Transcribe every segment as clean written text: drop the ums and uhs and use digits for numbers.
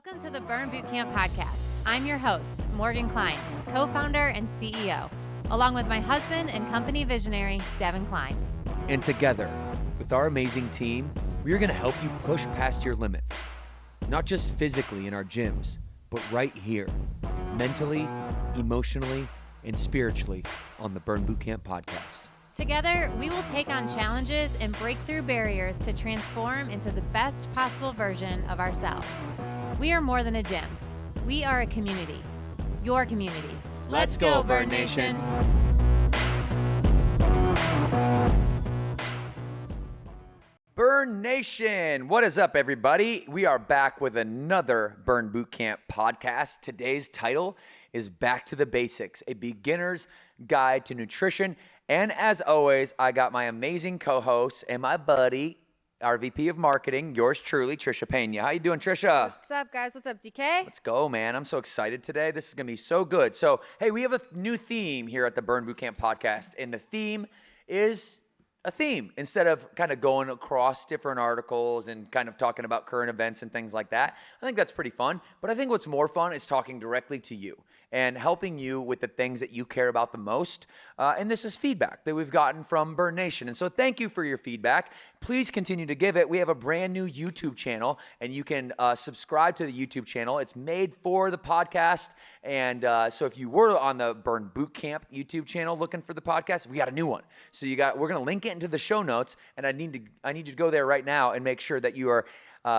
Welcome to the Burn Bootcamp podcast. I'm your host, Morgan Klein, co-founder and CEO, along with my husband and company visionary, Devin Klein. And together, with our amazing team, we are going to help you push past your limits, not just physically in our gyms, but right here, mentally, emotionally, and spiritually on the Burn Bootcamp podcast. Together, we will take on challenges and break through barriers to transform into the best possible version of ourselves. We are more than a gym. We are a community. Your community. Let's go, Burn Nation. Burn Nation, what is up, everybody? We are back with another Burn Bootcamp podcast. Today's title is Back to the Basics, a beginner's guide to nutrition. And as always, I got my amazing co-host and my buddy, our VP of Marketing, yours truly, Trisha Pena. How you doing, Trisha? What's up, guys? What's up, DK? Let's go, man. I'm so excited today. This is going to be so good. So, hey, we have a new theme here at the Burn Bootcamp podcast, and the theme is a theme. Instead of kind of going across different articles and kind of talking about current events and things like that, I think that's pretty fun. But I think what's more fun is talking directly to you and helping you with the things that you care about the most. And this is feedback that we've gotten from Burn Nation. And so thank you for your feedback. Please continue to give it. We have a brand new YouTube channel, and you can subscribe to the YouTube channel. It's made for the podcast. And so if you were on the Burn Bootcamp YouTube channel looking for the podcast, we got a new one. So we're going to link it into the show notes, and I need you to go there right now and make sure that you are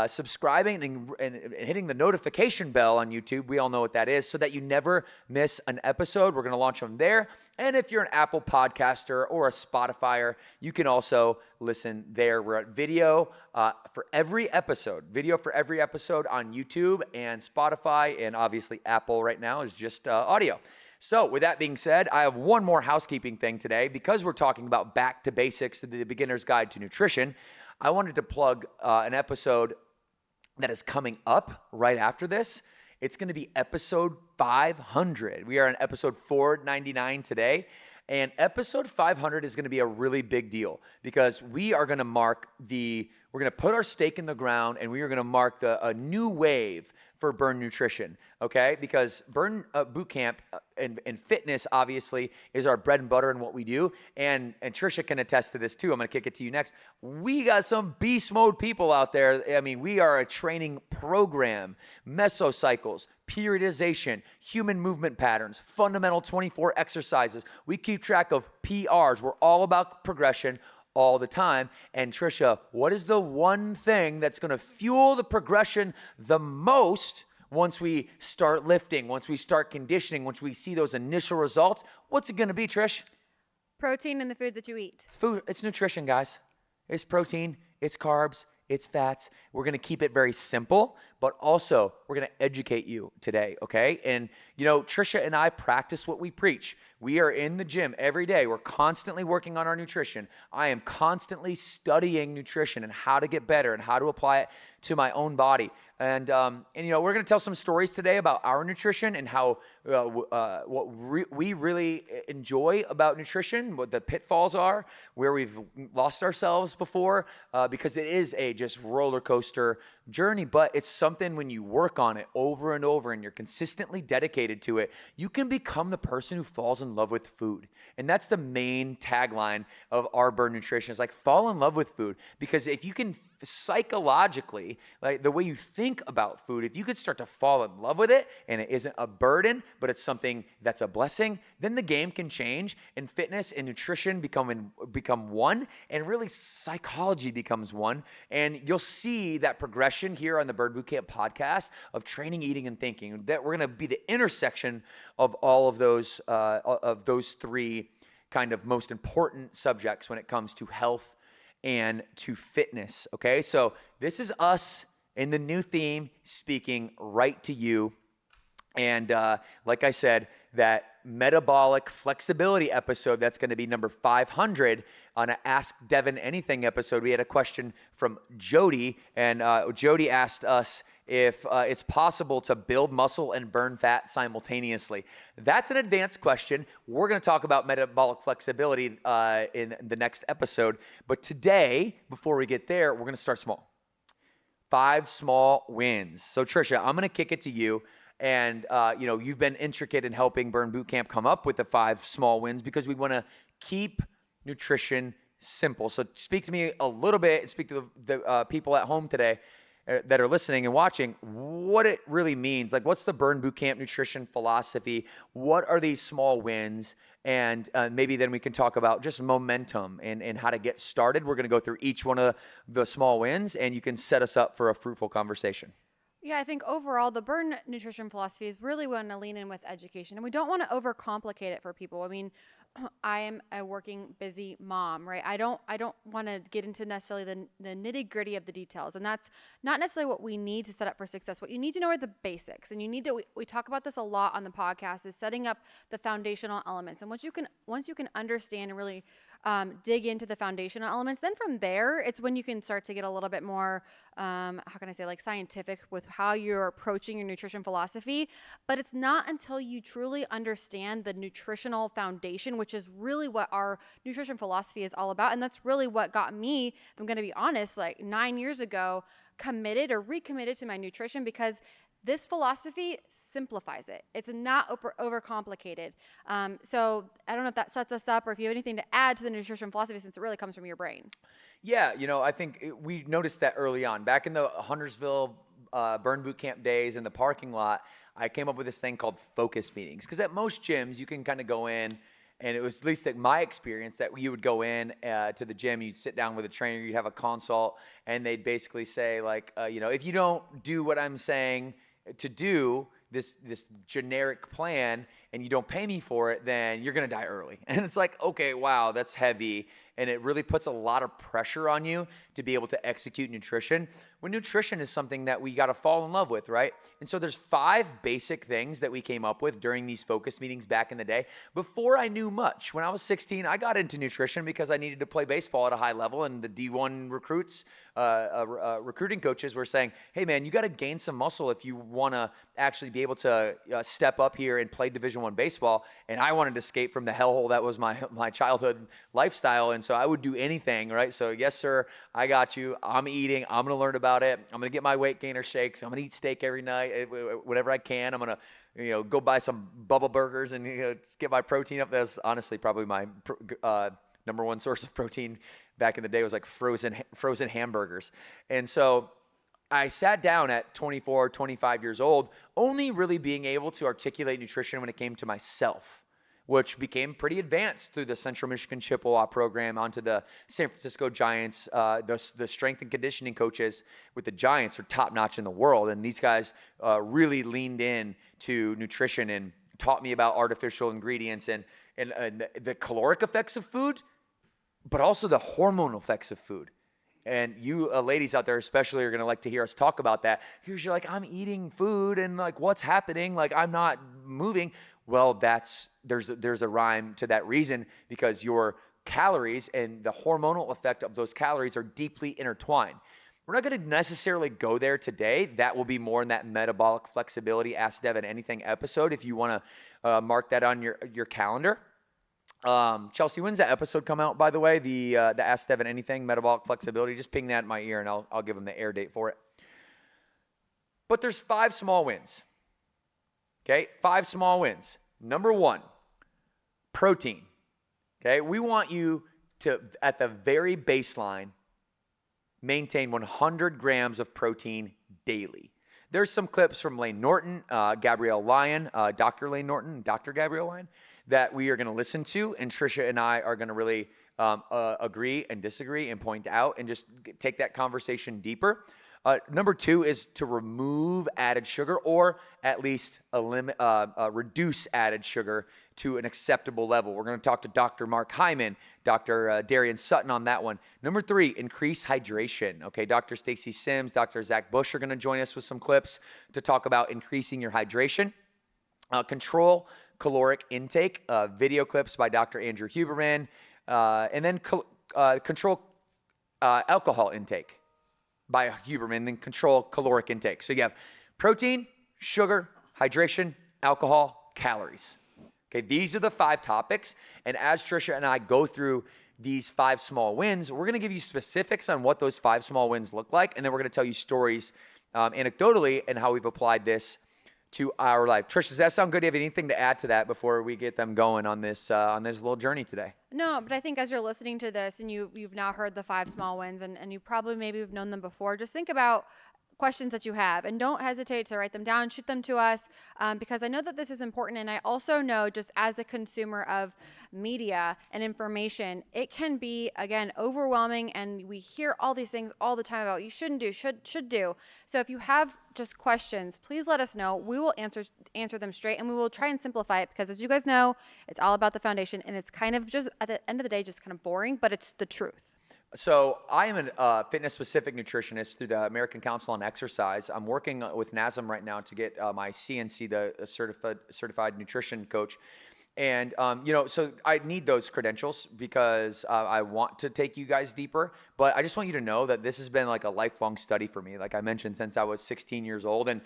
subscribing and hitting the notification bell on YouTube. We all know what that is, so that you never miss an episode. We're going to launch them there. And if you're an Apple podcaster or a Spotifyer, you can also listen there. We're at video for every episode on YouTube and Spotify, and obviously Apple right now is just audio. So with that being said, I have one more housekeeping thing today. Because we're talking about back to basics, the beginner's guide to nutrition, I wanted to plug an episode that is coming up right after this. It's going to be episode 500. We are on episode 499 today. And episode 500 is going to be a really big deal because we are going to we're going to put our stake in the ground, and we are going to mark a new wave for Burn Nutrition, okay? Because Burn Bootcamp and fitness, obviously, is our bread and butter in what we do. And Trisha can attest to this, too. I'm going to kick it to you next. We got some beast mode people out there. I mean, we are a training program, mesocycles, periodization, human movement patterns, fundamental 24 exercises. We keep track of PRs. We're all about progression all the time. And Trisha, what is the one thing that's going to fuel the progression the most once we start lifting, once we start conditioning, once we see those initial results? What's it going to be, Trish? Protein in the food that you eat. It's food. It's nutrition, guys. It's protein. It's carbs. It's fats. We're going to keep it very simple, but also we're going to educate you today, okay? And, Trisha and I practice what we preach. We are in the gym every day. We're constantly working on our nutrition. I am constantly studying nutrition and how to get better and how to apply it to my own body. And we're going to tell some stories today about our nutrition and how we really enjoy about nutrition, what the pitfalls are, where we've lost ourselves before, because it is a just roller coaster journey. But it's something when you work on it over and over and you're consistently dedicated to it, you can become the person who falls in love with food. And that's the main tagline of our Burn Nutrition, is like fall in love with food. Because if you can psychologically, like the way you think about food, if you could start to fall in love with it and it isn't a burden, but it's something that's a blessing, then the game can change and fitness and nutrition become one, and really psychology becomes one. And you'll see that progression here on the Burn Bootcamp podcast of training, eating, and thinking, that we're going to be the intersection of all of those three kind of most important subjects when it comes to health and to fitness, okay? So this is us in the new theme, speaking right to you. And like I said, that metabolic flexibility episode, that's going to be number 500 on an Ask Devin Anything episode. We had a question from Jody, and Jody asked us if it's possible to build muscle and burn fat simultaneously. That's an advanced question. We're going to talk about metabolic flexibility in the next episode. But today, before we get there, we're going to start small. 5 small wins. So Trisha, I'm going to kick it to you. And, you've been intricate in helping Burn Bootcamp come up with the 5 small wins because we want to keep nutrition simple. So speak to me a little bit, speak to the people at home today that are listening and watching, what it really means. Like, what's the Burn Bootcamp nutrition philosophy? What are these small wins? And maybe then we can talk about just momentum and how to get started. We're going to go through each one of the small wins, and you can set us up for a fruitful conversation. Yeah, I think overall the Burn nutrition philosophy is really want to lean in with education, and we don't want to overcomplicate it for people. I mean, I am a working, busy mom, right? I don't want to get into necessarily the nitty gritty of the details, and that's not necessarily what we need to set up for success. What you need to know are the basics, and you need to. We talk about this a lot on the podcast, is setting up the foundational elements. And once you can understand and really dig into the foundational elements, then from there, it's when you can start to get a little bit more, how can I say, like scientific with how you're approaching your nutrition philosophy. But it's not until you truly understand the nutritional foundation, which is really what our nutrition philosophy is all about. And that's really what got me, if I'm going to be honest, like 9 years ago, committed or recommitted to my nutrition, because this philosophy simplifies it. It's not overcomplicated. So I don't know if that sets us up, or if you have anything to add to the nutrition philosophy, since it really comes from your brain. Yeah, I think we noticed that early on. Back in the Huntersville Burn Bootcamp days in the parking lot, I came up with this thing called focus meetings. Because at most gyms, you can kind of go in, and it was at least like my experience that you would go in to the gym, you'd sit down with a trainer, you'd have a consult, and they'd basically say like, if you don't do what I'm saying to do, this generic plan, and you don't pay me for it, then you're going to die early. And it's like, okay, wow, that's heavy. And it really puts a lot of pressure on you to be able to execute nutrition, when nutrition is something that we got to fall in love with, right? And so there's 5 basic things that we came up with during these focus meetings back in the day. Before I knew much, when I was 16, I got into nutrition because I needed to play baseball at a high level, and the D1 recruits, recruiting coaches were saying, hey man, you got to gain some muscle if you want to actually be able to step up here and play Division I baseball. And I wanted to escape from the hellhole that was my childhood lifestyle. And so I would do anything, right? So yes, sir, I got you. I'm eating. I'm going to learn about it. I'm going to get my weight gainer shakes. I'm going to eat steak every night, whatever I can. I'm going to, go buy some Bubble Burgers and get my protein up. That's honestly probably my number one source of protein back in the day, was like frozen hamburgers. And so I sat down at 24, 25 years old, only really being able to articulate nutrition when it came to myself, which became pretty advanced through the Central Michigan Chippewa program onto the San Francisco Giants. The strength and conditioning coaches with the Giants are top-notch in the world, and these guys really leaned in to nutrition and taught me about artificial ingredients and the caloric effects of food, but also the hormonal effects of food. And you ladies out there especially are going to like to hear us talk about that. Because you're like, I'm eating food and like, what's happening? Like, I'm not moving. Well, there's a rhyme to that reason, because your calories and the hormonal effect of those calories are deeply intertwined. We're not going to necessarily go there today. That will be more in that metabolic flexibility Ask Devin Anything episode, if you want to mark that on your calendar. Chelsea, when's that episode come out, by the way? The Ask Devin Anything, metabolic flexibility. Just ping that in my ear and I'll give them the air date for it. But there's 5 small wins. Okay, 5 small wins. Number 1, protein. Okay, we want you to, at the very baseline, maintain 100 grams of protein daily. There's some clips from Lane Norton, Gabrielle Lyon, Dr. Lane Norton, Dr. Gabrielle Lyon, that we are going to listen to, and Trisha and I are going to really agree and disagree and point out and just take that conversation deeper. Number 2 is to remove added sugar, or at least reduce added sugar to an acceptable level. We're going to talk to Dr. Mark Hyman, Dr. Darian Sutton on that one. Number 3, increase hydration. Okay, Dr. Stacy Sims, Dr. Zach Bush are going to join us with some clips to talk about increasing your hydration. Control caloric intake, video clips by Dr. Andrew Huberman, and then control alcohol intake by Huberman, then control caloric intake. So you have protein, sugar, hydration, alcohol, calories. Okay, these are the 5 topics. And as Trisha and I go through these 5 small wins. We're going to give you specifics on what those 5 small wins look like, and then we're going to tell you stories anecdotally and how we've applied this to our life. Trish, does that sound good? Do you have anything to add to that before we get them going on this little journey today? No, but I think as you're listening to this and you've now heard the 5 small wins and you probably maybe have known them before, just think about questions that you have and don't hesitate to write them down, shoot them to us, because I know that this is important. And I also know, just as a consumer of media and information, it can be, again, overwhelming, and we hear all these things all the time about you shouldn't do, should do. So if you have just questions, please let us know. We will answer them straight, and we will try and simplify it, because as you guys know, it's all about the foundation, and it's kind of just, at the end of the day, just kind of boring, but it's the truth. So I am a fitness-specific nutritionist through the American Council on Exercise. I'm working with NASM right now to get my CNC, the certified nutrition coach. And, so I need those credentials because I want to take you guys deeper. But I just want you to know that this has been like a lifelong study for me, like I mentioned, since I was 16 years old. And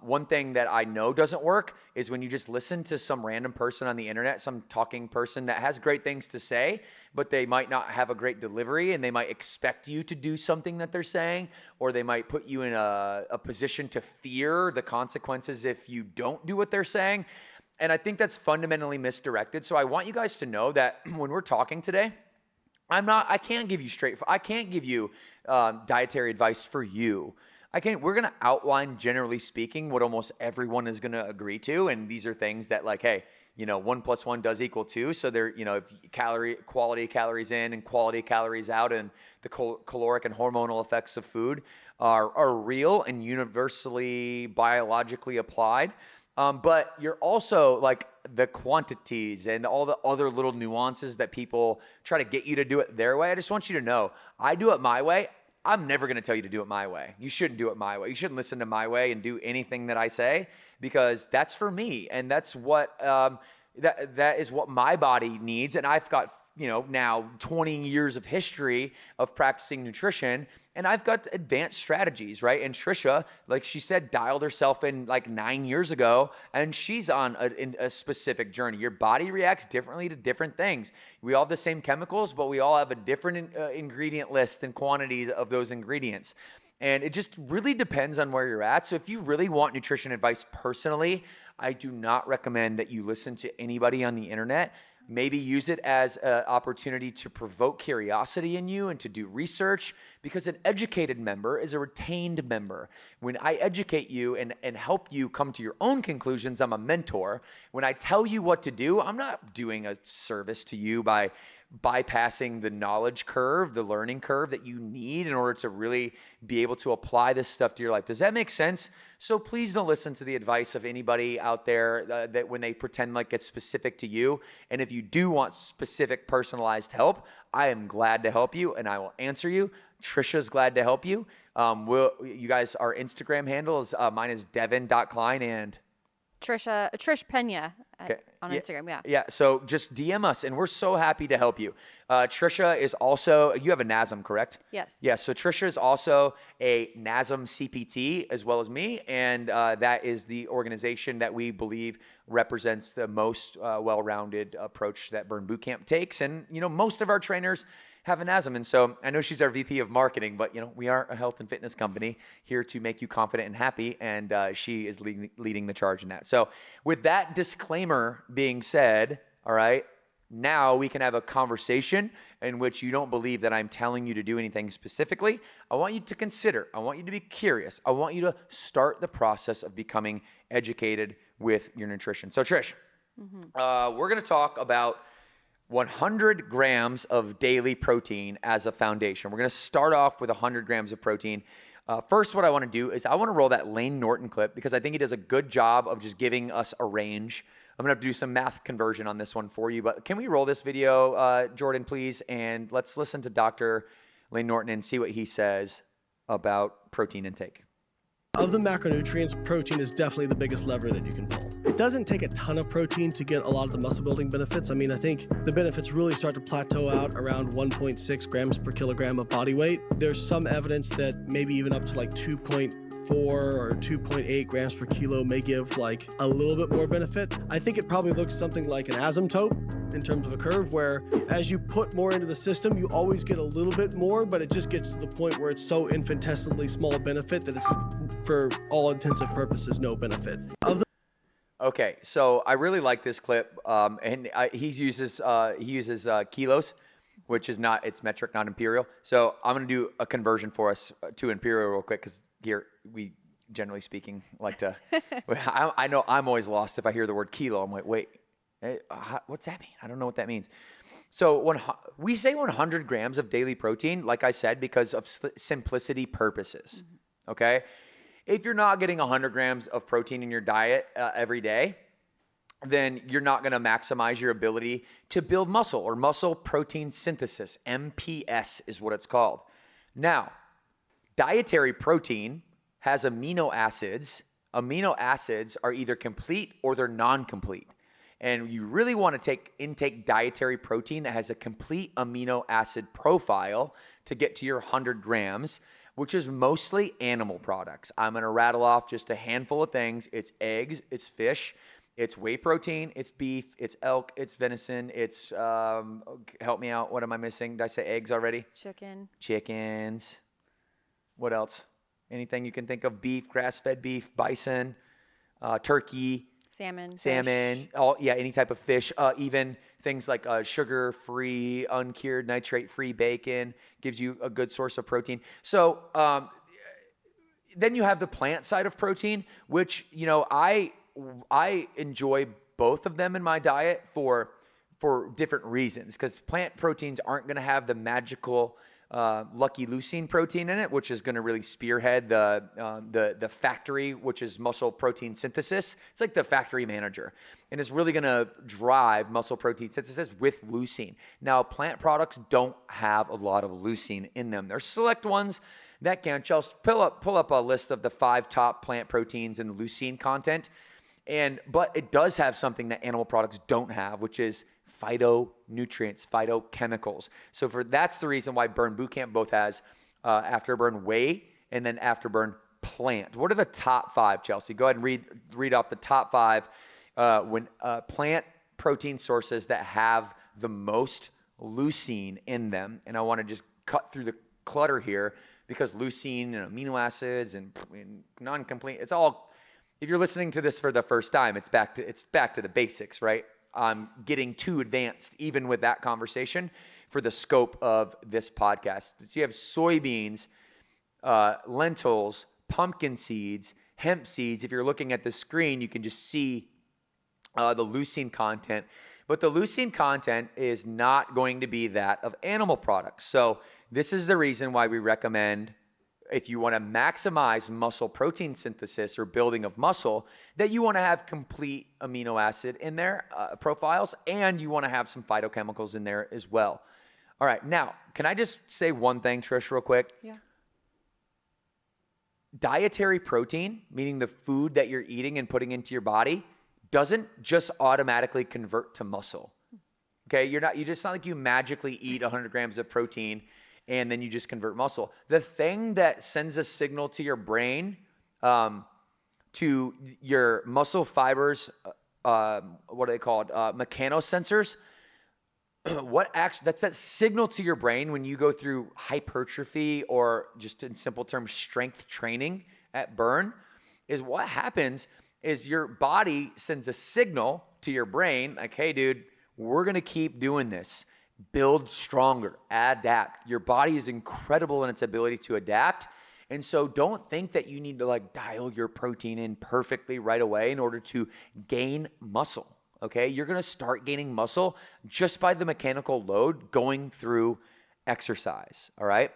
one thing that I know doesn't work is when you just listen to some random person on the internet, some talking person that has great things to say, but they might not have a great delivery, and they might expect you to do something that they're saying, or they might put you in a position to fear the consequences if you don't do what they're saying. And I think that's fundamentally misdirected. So I want you guys to know that when we're talking today, I can't give you dietary advice for you. We're going to outline, generally speaking, what almost everyone is going to agree to. And these are things that, like, hey, 1 + 1 does equal 2. So they're, if quality calories in and quality calories out, and the caloric and hormonal effects of food are real and universally biologically applied. But you're also, like, the quantities and all the other little nuances that people try to get you to do it their way. I just want you to know, I do it my way. I'm never going to tell you to do it my way. You shouldn't do it my way. You shouldn't listen to my way and do anything that I say, because that's for me. And that's what, that is what my body needs. And I've got, now 20 years of history of practicing nutrition, and I've got advanced strategies, right? And Trisha, like she said, dialed herself in like 9 years ago, and she's on a specific journey. Your body reacts differently to different things. We all have the same chemicals, but we all have a different ingredient list and quantities of those ingredients. And it just really depends on where you're at. So if you really want nutrition advice personally, I do not recommend that you listen to anybody on the internet. Maybe use it as an opportunity to provoke curiosity in you and to do research, because an educated member is a retained member. When I educate you and help you come to your own conclusions, I'm a mentor. When I tell you what to do, I'm not doing a service to you by bypassing the knowledge curve, the learning curve that you need in order to really be able to apply this stuff to your life. Does that make sense? So please don't listen to the advice of anybody out there that when they pretend like it's specific to you. And if you do want specific personalized help, I am glad to help you, and I will answer you. Trisha's glad to help you. You guys, our Instagram handle is, mine is devin.klein, and Trish Pena on Instagram. Yeah. Yeah. So just DM us, and we're so happy to help you. Trisha is also, you have a NASM, correct? Yes. Yeah. So Trisha is also a NASM CPT as well as me. And that is the organization that we believe represents the most well-rounded approach that Burn Bootcamp takes. And, most of our trainers have an NASM. And so I know she's our VP of marketing, but we are a health and fitness company here to make you confident and happy. And she is leading the charge in that. So with that disclaimer being said, all right, now we can have a conversation in which you don't believe that I'm telling you to do anything specifically. I want you to consider, I want you to be curious. I want you to start the process of becoming educated with your nutrition. So Trish, we're going to talk about 100 grams of daily protein as a foundation. We're going to start off with 100 grams of protein. First, what I want to do is I want to roll that Lane Norton clip, because I think he does a good job of just giving us a range. I'm going to have to do some math conversion on this one for you, but can we roll this video, Jordan, please? And let's listen to Dr. Lane Norton and see what he says about protein intake. Of the macronutrients, protein is definitely the biggest lever that you can pull. It doesn't take a ton of protein to get a lot of the muscle building benefits. I mean, I think the benefits really start to plateau out around 1.6 grams per kilogram of body weight. There's some evidence that maybe even up to like 2.4 or 2.8 grams per kilo may give like a little bit more benefit. I think it probably looks something like an asymptote in terms of a curve where as you put more into the system, you always get a little bit more, but it just gets to the point where it's so infinitesimally small benefit that it's, for all intents and purposes, no benefit. Okay, so I really like this clip, and he uses kilos, which is not, it's metric, not imperial. So I'm going to do a conversion for us to imperial real quick, because here we, generally speaking, like to, I know I'm always lost if I hear the word kilo. I'm like, wait, what's that mean? I don't know what that means. So when we say 100 grams of daily protein, like I said, because of simplicity purposes, okay? If you're not getting 100 grams of protein in your diet every day, then you're not going to maximize your ability to build muscle, or muscle protein synthesis. MPS is what it's called. Now, dietary protein has amino acids. Amino acids are either complete or they're non-complete. And you really want to intake dietary protein that has a complete amino acid profile to get to your 100 grams, which is mostly animal products. I'm going to rattle off just a handful of things. It's eggs, it's fish, it's whey protein, it's beef, it's elk, it's venison, it's, help me out, what am I missing? Did I say eggs already? Chickens. What else? Anything you can think of? Beef, grass-fed beef, bison, turkey. Salmon. Any type of fish, even things like sugar-free, uncured, nitrate-free bacon gives you a good source of protein. So then you have the plant side of protein, which, you know, I enjoy both of them in my diet for different reasons, because plant proteins aren't going to have the magical lucky leucine protein in it, which is going to really spearhead the factory, which is muscle protein synthesis. It's like the factory manager, and it's really going to drive muscle protein synthesis with leucine. Now, plant products don't have a lot of leucine in them. There's select ones that can. Chelsea, pull up a list of the 5 top plant proteins and leucine content, but it does have something that animal products don't have, which is phytonutrients, phytochemicals. So that's the reason why Burn Bootcamp both has Afterburn Whey and then Afterburn Plant. What are the top 5, Chelsea? Go ahead and read off the top 5 plant protein sources that have the most leucine in them. And I want to just cut through the clutter here, because leucine and amino acids and non-complete, it's all, if you're listening to this for the first time, it's back to the basics, right? I'm getting too advanced even with that conversation for the scope of this podcast. So you have soybeans, lentils, pumpkin seeds, hemp seeds. If you're looking at the screen, you can just see the leucine content. But the leucine content is not going to be that of animal products. So this is the reason why we recommend, if you want to maximize muscle protein synthesis or building of muscle, that you want to have complete amino acid in their profiles, and you want to have some phytochemicals in there as well. All right, now, can I just say one thing, Trish, real quick? Yeah. Dietary protein, meaning the food that you're eating and putting into your body, doesn't just automatically convert to muscle. Okay, it's not like you magically eat 100 grams of protein and then you just convert muscle. The thing that sends a signal to your brain, to your muscle fibers, what are they called? Mechanosensors. That's that signal to your brain when you go through hypertrophy, or just in simple terms, strength training at Burn, is what happens is your body sends a signal to your brain like, hey, dude, we're going to keep doing this. Build stronger, adapt. Your body is incredible in its ability to adapt. And so don't think that you need to like dial your protein in perfectly right away in order to gain muscle. Okay. You're going to start gaining muscle just by the mechanical load going through exercise. All right.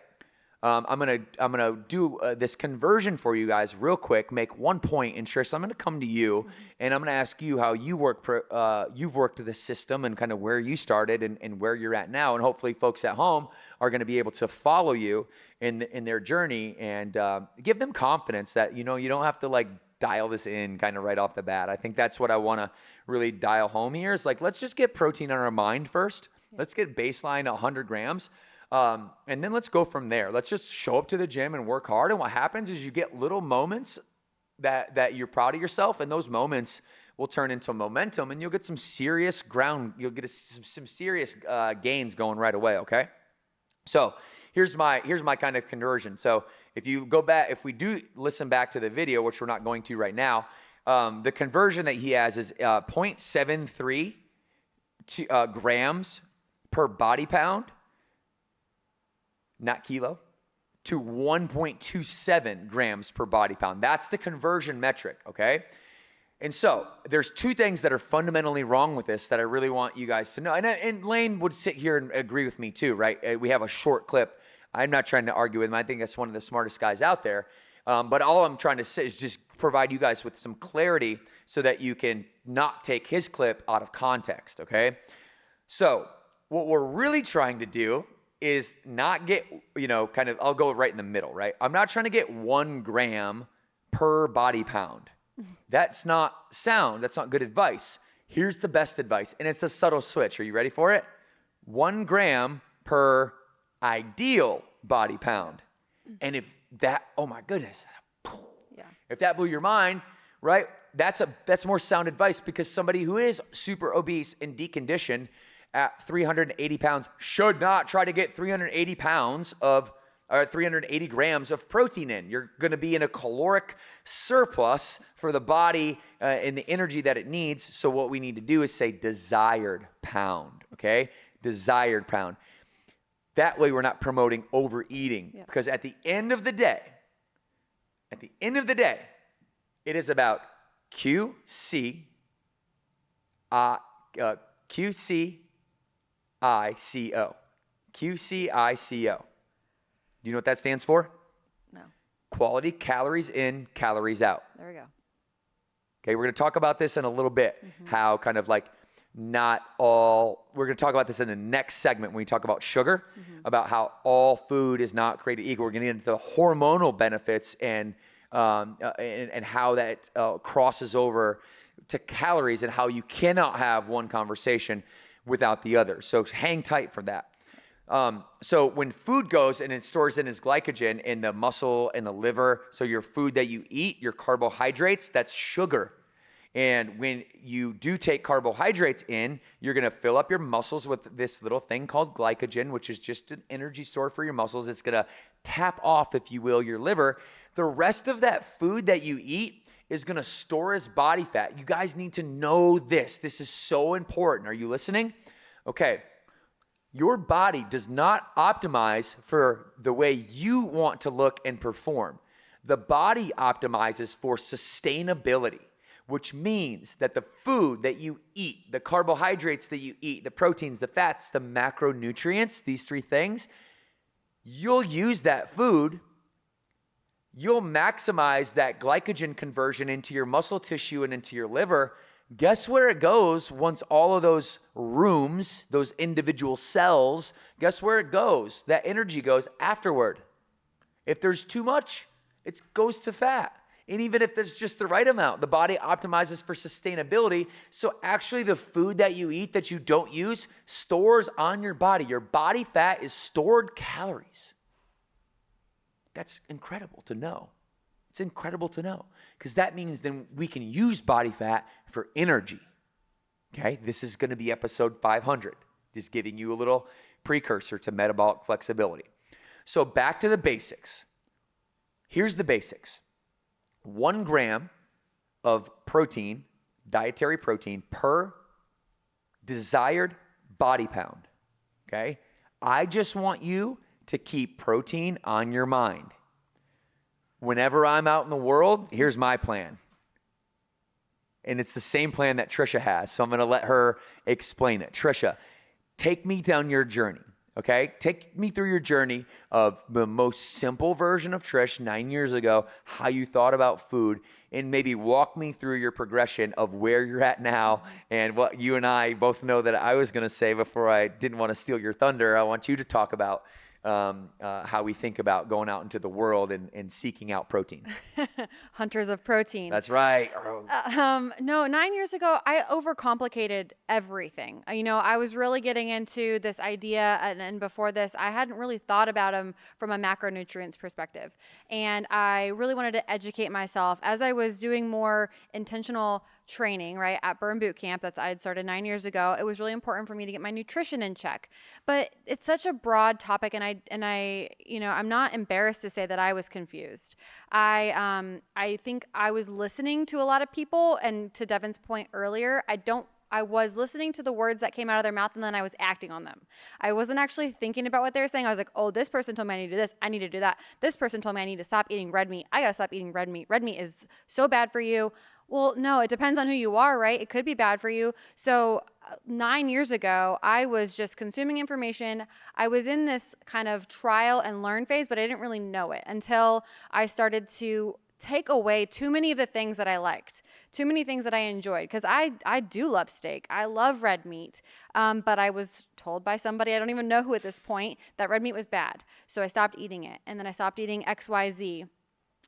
I'm gonna do this conversion for you guys real quick. Make one point, and Trish, I'm gonna come to you, and I'm gonna ask you how you you've worked the system and kind of where you started and where you're at now, and hopefully folks at home are gonna be able to follow you in their journey and give them confidence that you don't have to like dial this in kind of right off the bat. I think that's what I want to really dial home here. Is like, let's just get protein on our mind first. Let's get baseline 100 grams. And then let's go from there. Let's just show up to the gym and work hard. And what happens is you get little moments that you're proud of yourself, and those moments will turn into momentum, and you'll get some serious some serious gains going right away, okay? So here's my kind of conversion. So if you go back, if we do listen back to the video, which we're not going to right now, the conversion that he has is 0.73 grams per body pound, not kilo, to 1.27 grams per body pound. That's the conversion metric, okay? And so there's two things that are fundamentally wrong with this that I really want you guys to know. And Lane would sit here and agree with me too, right? We have a short clip. I'm not trying to argue with him. I think that's one of the smartest guys out there. But all I'm trying to say is just provide you guys with some clarity so that you can not take his clip out of context, okay? So what we're really trying to do is not get, I'll go right in the middle, right? I'm not trying to get 1 gram per body pound. That's not sound. That's not good advice. Here's the best advice, and it's a subtle switch. Are you ready for it? 1 gram per ideal body pound. And if that, oh my goodness, if that blew your mind, right? That's more sound advice, because somebody who is super obese and deconditioned at 380 pounds should not try to get 380 grams of protein in. You're going to be in a caloric surplus for the body and the energy that it needs. So what we need to do is say desired pound, okay? Desired pound. That way we're not promoting overeating, because at the end of the day, it is about QCICO. QCICO. Do you know what that stands for? No. Quality calories in, calories out. There we go. Okay, we're going to talk about this in a little bit, how kind of like not all, we're going to talk about this in the next segment when we talk about sugar, about how all food is not created equal. We're going to get into the hormonal benefits and how that crosses over to calories, and how you cannot have one conversation without the other. So hang tight for that. So when food goes and it stores in as glycogen in the muscle and the liver, so your food that you eat, your carbohydrates, that's sugar. And when you do take carbohydrates in, you're going to fill up your muscles with this little thing called glycogen, which is just an energy store for your muscles. It's going to tap off, if you will, your liver. The rest of that food that you eat is going to store as body fat. You guys need to know this. This is so important. Are you listening? Okay. Your body does not optimize for the way you want to look and perform. The body optimizes for sustainability, which means that the food that you eat, the carbohydrates that you eat, the proteins, the fats, the macronutrients, these 3 things, you'll use that food. You'll maximize that glycogen conversion into your muscle tissue and into your liver. Guess where it goes once all of those rooms, those individual cells, guess where it goes? That energy goes afterward. If there's too much, it goes to fat. And even if there's just the right amount, the body optimizes for sustainability. So actually the food that you eat that you don't use stores on your body. Your body fat is stored calories. That's incredible to know. It's incredible to know, because that means then we can use body fat for energy. Okay, this is going to be episode 500, just giving you a little precursor to metabolic flexibility. So back to the basics. Here's the basics. 1 gram of protein, dietary protein, per desired body pound. Okay, I just want you to keep protein on your mind. Whenever I'm out in the world, here's my plan. And it's the same plan that Trisha has, so I'm going to let her explain it. Trisha, take me down your journey, okay? Take me through your journey of the most simple version of Trish 9 years ago, how you thought about food, and maybe walk me through your progression of where you're at now and what you and I both know that I was going to say before I didn't want to steal your thunder. I want you to talk about how we think about going out into the world and seeking out protein. Hunters of protein. That's right. No, 9 years ago, I overcomplicated everything. I was really getting into this idea, and before this, I hadn't really thought about them from a macronutrients perspective. And I really wanted to educate myself as I was doing more intentional training, right, at Burn Boot Camp that I had started 9 years ago. It was really important for me to get my nutrition in check. But it's such a broad topic, and I'm not embarrassed to say that I was confused. I think I was listening to a lot of people, and to Devin's point earlier, I was listening to the words that came out of their mouth, and then I was acting on them. I wasn't actually thinking about what they were saying. I was like, oh, this person told me I need to do this. I need to do that. This person told me I need to stop eating red meat. I got to stop eating red meat. Red meat is so bad for you. Well, no, it depends on who you are, right? It could be bad for you. So 9 years ago, I was just consuming information. I was in this kind of trial and learn phase, but I didn't really know it until I started to take away too many of the things that I liked, too many things that I enjoyed. Because I do love steak. I love red meat. But I was told by somebody, I don't even know who at this point, that red meat was bad. So I stopped eating it. And then I stopped eating XYZ.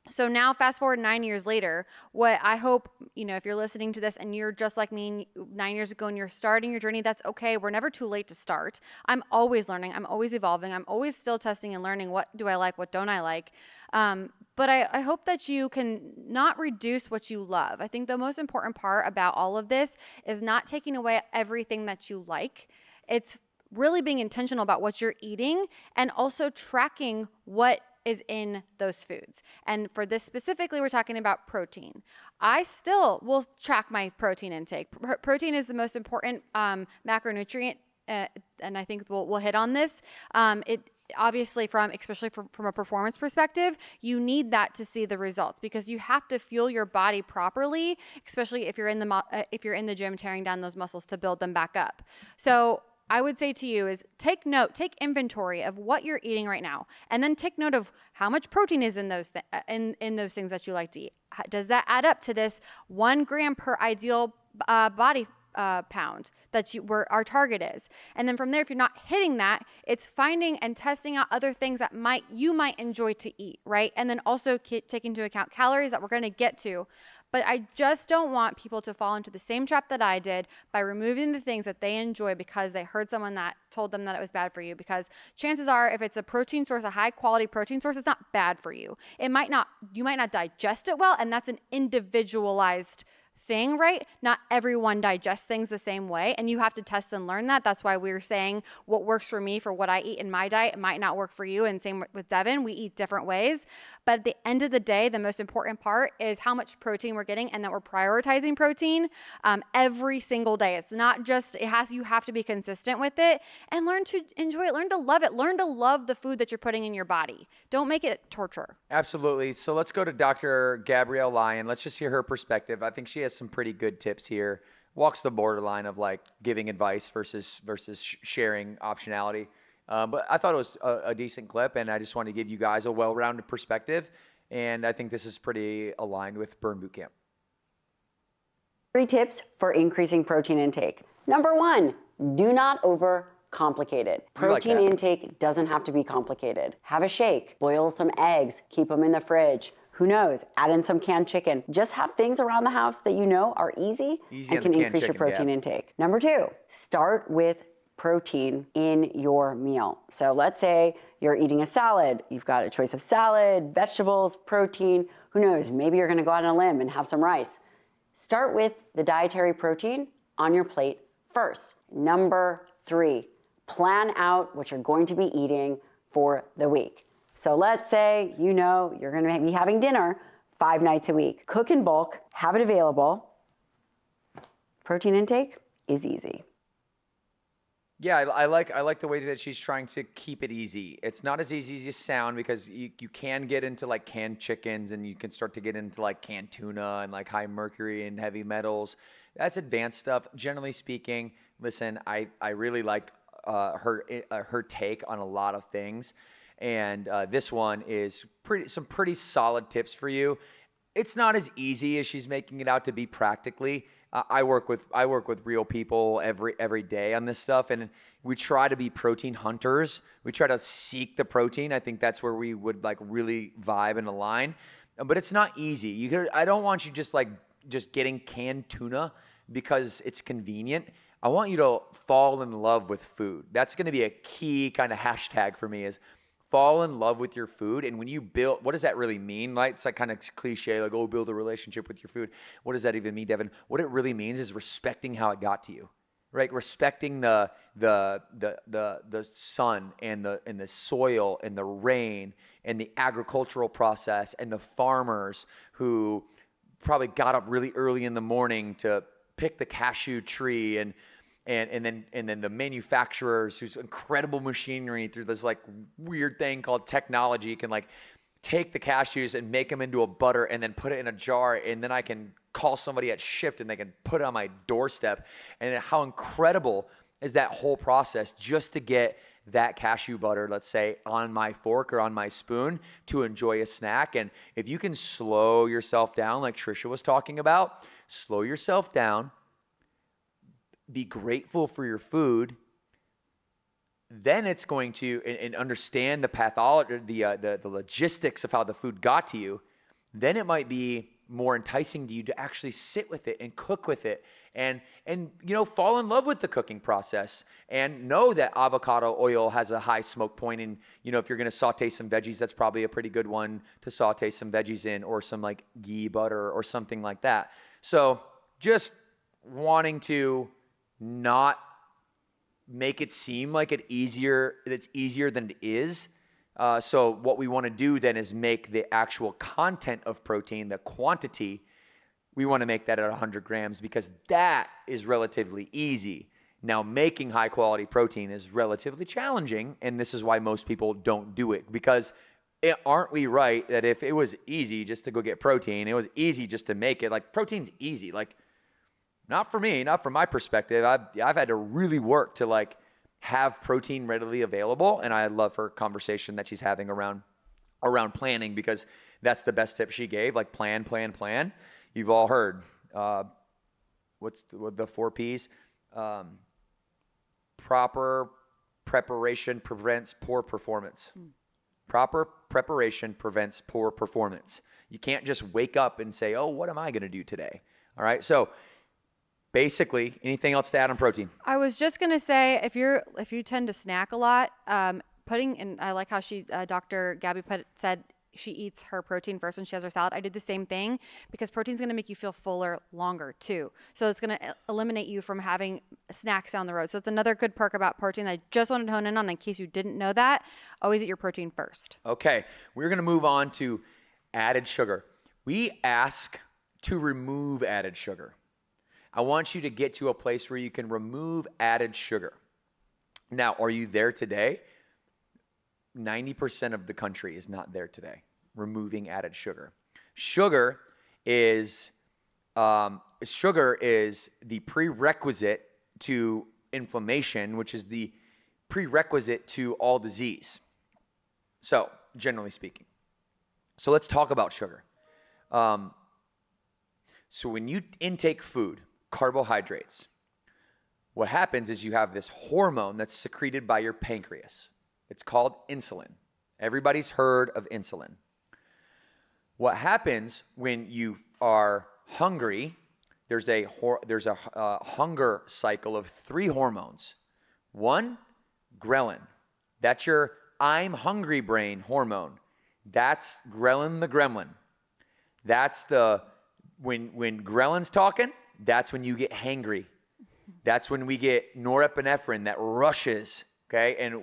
So now fast forward 9 years later, what I hope, if you're listening to this and you're just like me 9 years ago and you're starting your journey, that's okay. We're never too late to start. I'm always learning. I'm always evolving. I'm always still testing and learning. What do I like? What don't I like? But I hope that you can not reduce what you love. I think the most important part about all of this is not taking away everything that you like. It's really being intentional about what you're eating and also tracking what is in those foods. And for this specifically, we're talking about protein. I still will track my protein intake. Protein is the most important macronutrient, and I think we'll hit on this. It obviously, especially from a performance perspective, you need that to see the results because you have to fuel your body properly, especially if you're in the gym tearing down those muscles to build them back up. So I would say to you is take inventory of what you're eating right now, and then take note of how much protein is in those things that you like to eat. Does that add up to this 1 gram per ideal body pound where our target is? And then from there, if you're not hitting that, it's finding and testing out other things that you might enjoy to eat, right? And then also take into account calories that we're going to get to. But I just don't want people to fall into the same trap that I did by removing the things that they enjoy because they heard someone that told them that it was bad for you. Because chances are, if it's a protein source, a high quality protein source, it's not bad for you. You might not digest it well, and that's an individualized thing, right? Not everyone digests things the same way, and you have to test and learn that. That's why we were saying what works for me for what I eat in my diet might not work for you, and same with Devin. We eat different ways, but at the end of the day, the most important part is how much protein we're getting and that we're prioritizing protein every single day. It's not just, you have to be consistent with it and learn to enjoy it, learn to love it, learn to love the food that you're putting in your body. Don't make it torture. Absolutely. So let's go to Dr. Gabrielle Lyon. Let's just hear her perspective. I think she has some pretty good tips here. Walks the borderline of like giving advice versus sharing optionality. But I thought it was a decent clip, and I just want to give you guys a well-rounded perspective. And I think this is pretty aligned with Burn Boot Camp. 3 tips for increasing protein intake. Number 1, do not overcomplicate it. Protein intake doesn't have to be complicated. Have a shake, boil some eggs, keep them in the fridge. Who knows? Add in some canned chicken. Just have things around the house that you know are easy and can increase your protein intake. Number 2, start with protein in your meal. So let's say you're eating a salad. You've got a choice of salad, vegetables, protein. Who knows? Maybe you're going to go out on a limb and have some rice. Start with the dietary protein on your plate first. Number 3, plan out what you're going to be eating for the week. So let's say you're going to be having dinner 5 nights a week. Cook in bulk, have it available. Protein intake is easy. Yeah, I like the way that she's trying to keep it easy. It's not as easy as you sound because you can get into like canned chickens, and you can start to get into like canned tuna and like high mercury and heavy metals. That's advanced stuff. Generally speaking, listen, I really like her take on a lot of things. And this one is some pretty solid tips for you. It's not as easy as she's making it out to be practically. I work with real people every day on this stuff, and we try to be protein hunters. We try to seek the protein. I think that's where we would like really vibe and align. But it's not easy. I don't want you just getting canned tuna because it's convenient. I want you to fall in love with food. That's going to be a key kind of hashtag for me, is fall in love with your food. And when you build, what does that really mean? Like, it's like kind of cliche, like, oh, build a relationship with your food. What does that even mean, Devin? What it really means is respecting how it got to you, right? Respecting the sun and the soil and the rain and the agricultural process and the farmers who probably got up really early in the morning to pick the cashew tree, and then the manufacturers whose incredible machinery through this like weird thing called technology can like take the cashews and make them into a butter and then put it in a jar, and then I can call somebody at Shipt and they can put it on my doorstep. And how incredible is that whole process just to get that cashew butter, let's say, on my fork or on my spoon to enjoy a snack. And if you can slow yourself down, like Trisha was talking about, slow yourself down, be grateful for your food, then it's going to, and understand the pathology, the logistics of how the food got to you, then it might be more enticing to you to actually sit with it and cook with it and fall in love with the cooking process, and know that avocado oil has a high smoke point. And if you're going to saute some veggies, that's probably a pretty good one to saute some veggies in, or some like ghee butter or something like that. So just wanting to not make it seem like it's easier than it is. So what we want to do then is make the actual content of protein, the quantity, we want to make that at 100 grams, because that is relatively easy. Now, making high quality protein is relatively challenging, and this is why most people don't do it, because aren't we right that if it was easy just to go get protein, it was easy just to make it, like protein's easy, like not for me, not from my perspective. I've had to really work to like have protein readily available, and I love her conversation that she's having around planning, because that's the best tip she gave, like plan. You've all heard what's the 4 P's? Proper preparation prevents poor performance. Proper preparation prevents poor performance. You can't just wake up and say, oh, what am I going to do today? All right. So basically, anything else to add on protein? I was just going to say, if you tend to snack a lot, putting in, I like how Dr. Gabby said she eats her protein first when she has her salad. I did the same thing, because protein's going to make you feel fuller longer too. So it's going to eliminate you from having snacks down the road. So it's another good perk about protein that I just wanted to hone in on in case you didn't know that. Always eat your protein first. Okay, we're going to move on to added sugar. We ask to remove added sugar. I want you to get to a place where you can remove added sugar. Now, are you there today? 90% of the country is not there today, removing added sugar. Sugar is the prerequisite to inflammation, which is the prerequisite to all disease. So, generally speaking. So let's talk about sugar. So when you intake food, carbohydrates, what happens is you have this hormone that's secreted by your pancreas. It's called insulin. Everybody's heard of insulin. What happens when you are hungry, there's a hunger cycle of 3 hormones. 1, ghrelin. That's your I'm hungry brain hormone. That's ghrelin the gremlin. That's when ghrelin's talking, that's when you get hangry. That's when we get norepinephrine that rushes, okay, and